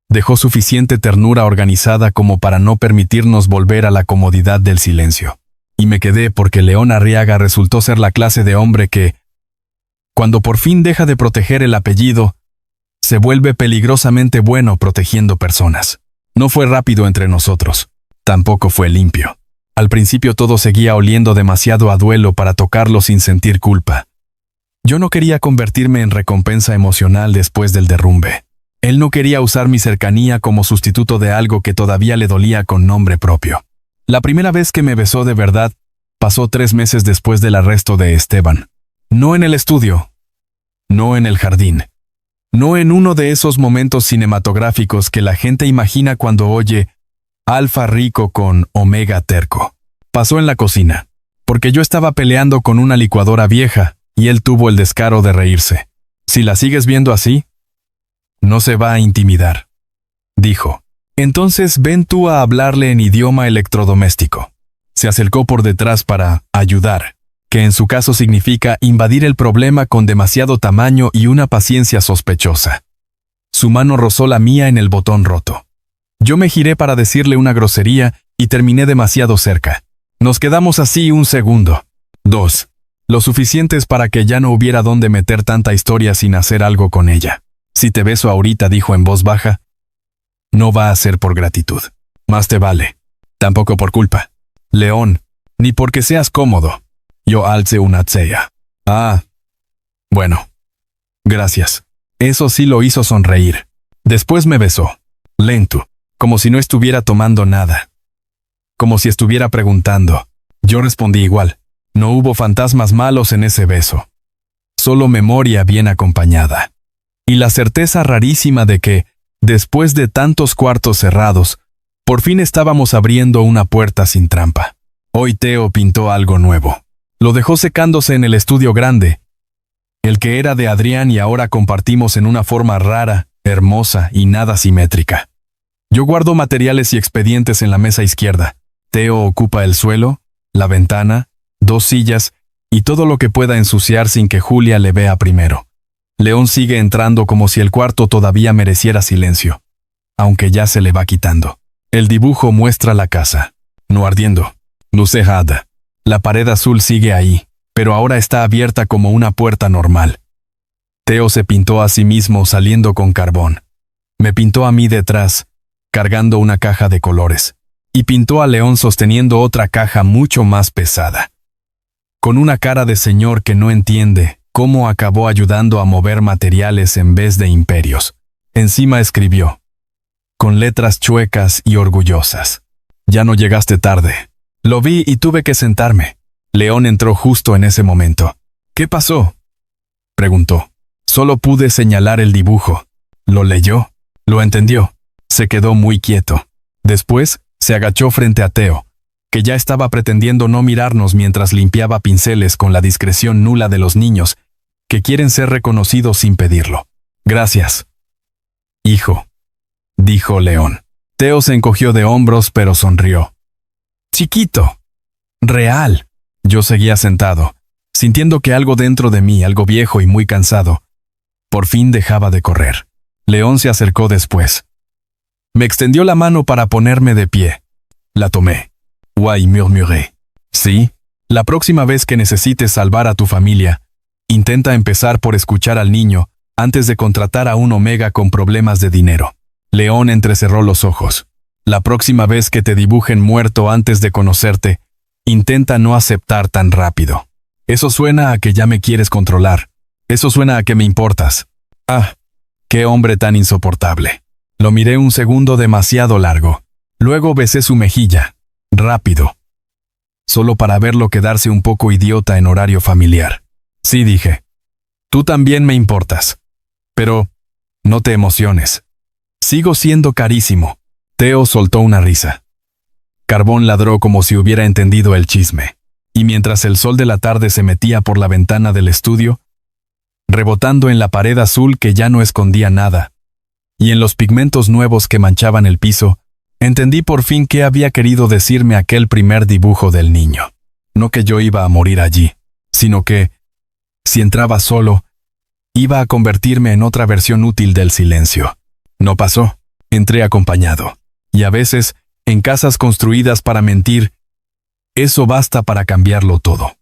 dejó suficiente ternura organizada como para no permitirnos volver a la comodidad del silencio. Y me quedé porque León Arriaga resultó ser la clase de hombre que, cuando por fin deja de proteger el apellido, se vuelve peligrosamente bueno protegiendo personas. No fue rápido entre nosotros. Tampoco fue limpio. Al principio todo seguía oliendo demasiado a duelo para tocarlo sin sentir culpa. Yo no quería convertirme en recompensa emocional después del derrumbe. Él no quería usar mi cercanía como sustituto de algo que todavía le dolía con nombre propio. La primera vez que me besó de verdad pasó 3 meses después del arresto de Esteban. No en el estudio. No en el jardín. No en uno de esos momentos cinematográficos que la gente imagina cuando oye Alfa rico con Omega terco. Pasó en la cocina, porque yo estaba peleando con una licuadora vieja y él tuvo el descaro de reírse. Si la sigues viendo así, no se va a intimidar, dijo. Entonces ven tú a hablarle en idioma electrodoméstico. Se acercó por detrás para ayudar, que en su caso significa invadir el problema con demasiado tamaño y una paciencia sospechosa. Su mano rozó la mía en el botón roto. Yo me giré para decirle una grosería y terminé demasiado cerca. Nos quedamos así 1 segundo. 2. Lo suficientes para que ya no hubiera dónde meter tanta historia sin hacer algo con ella. Si te beso ahorita, dijo en voz baja, no va a ser por gratitud. Más te vale. Tampoco por culpa. León, ni porque seas cómodo. Yo alcé una tseya. Ah. Bueno. Gracias. Eso sí lo hizo sonreír. Después me besó. Lento. Como si no estuviera tomando nada. Como si estuviera preguntando. Yo respondí igual. No hubo fantasmas malos en ese beso. Solo memoria bien acompañada. Y la certeza rarísima de que, después de tantos cuartos cerrados, por fin estábamos abriendo una puerta sin trampa. Hoy Theo pintó algo nuevo. Lo dejó secándose en el estudio grande, el que era de Adrián y ahora compartimos en una forma rara, hermosa y nada simétrica. Yo guardo materiales y expedientes en la mesa izquierda. Theo ocupa el suelo, la ventana, 2 sillas y todo lo que pueda ensuciar sin que Julia le vea primero. León sigue entrando como si el cuarto todavía mereciera silencio, aunque ya se le va quitando. El dibujo muestra la casa, no ardiendo, lucejada. La pared azul sigue ahí, pero ahora está abierta como una puerta normal. Theo se pintó a sí mismo saliendo con carbón. Me pintó a mí detrás, cargando una caja de colores, y pintó a León sosteniendo otra caja mucho más pesada. Con una cara de señor que no entiende cómo acabó ayudando a mover materiales en vez de imperios. Encima escribió, con letras chuecas y orgullosas. Ya no llegaste tarde. Lo vi y tuve que sentarme. León entró justo en ese momento. ¿Qué pasó?, preguntó. Solo pude señalar el dibujo. Lo leyó. Lo entendió. Se quedó muy quieto. Después, se agachó frente a Theo. que ya estaba pretendiendo no mirarnos mientras limpiaba pinceles con la discreción nula de los niños, que quieren ser reconocidos sin pedirlo. Gracias, hijo, dijo León. Teo se encogió de hombros pero sonrió. Chiquito. Real. Yo seguía sentado, sintiendo que algo dentro de mí, algo viejo y muy cansado, por fin dejaba de correr. León se acercó después. Me extendió la mano para ponerme de pie. La tomé. «Oui», murmuré. «Sí, la próxima vez que necesites salvar a tu familia, intenta empezar por escuchar al niño antes de contratar a un omega con problemas de dinero». León entrecerró los ojos. «La próxima vez que te dibujen muerto antes de conocerte, intenta no aceptar tan rápido. Eso suena a que ya me quieres controlar. Eso suena a que me importas». «Ah, qué hombre tan insoportable». Lo miré un segundo demasiado largo. Luego besé su mejilla. Rápido. Solo para verlo quedarse un poco idiota en horario familiar. Sí, dije. Tú también me importas. Pero no te emociones. Sigo siendo carísimo. Teo soltó una risa. Carbón ladró como si hubiera entendido el chisme. Y mientras el sol de la tarde se metía por la ventana del estudio, rebotando en la pared azul que ya no escondía nada, y en los pigmentos nuevos que manchaban el piso, entendí por fin qué había querido decirme aquel primer dibujo del niño. No que yo iba a morir allí, sino que, si entraba solo, iba a convertirme en otra versión útil del silencio. No pasó. Entré acompañado. Y a veces, en casas construidas para mentir, eso basta para cambiarlo todo.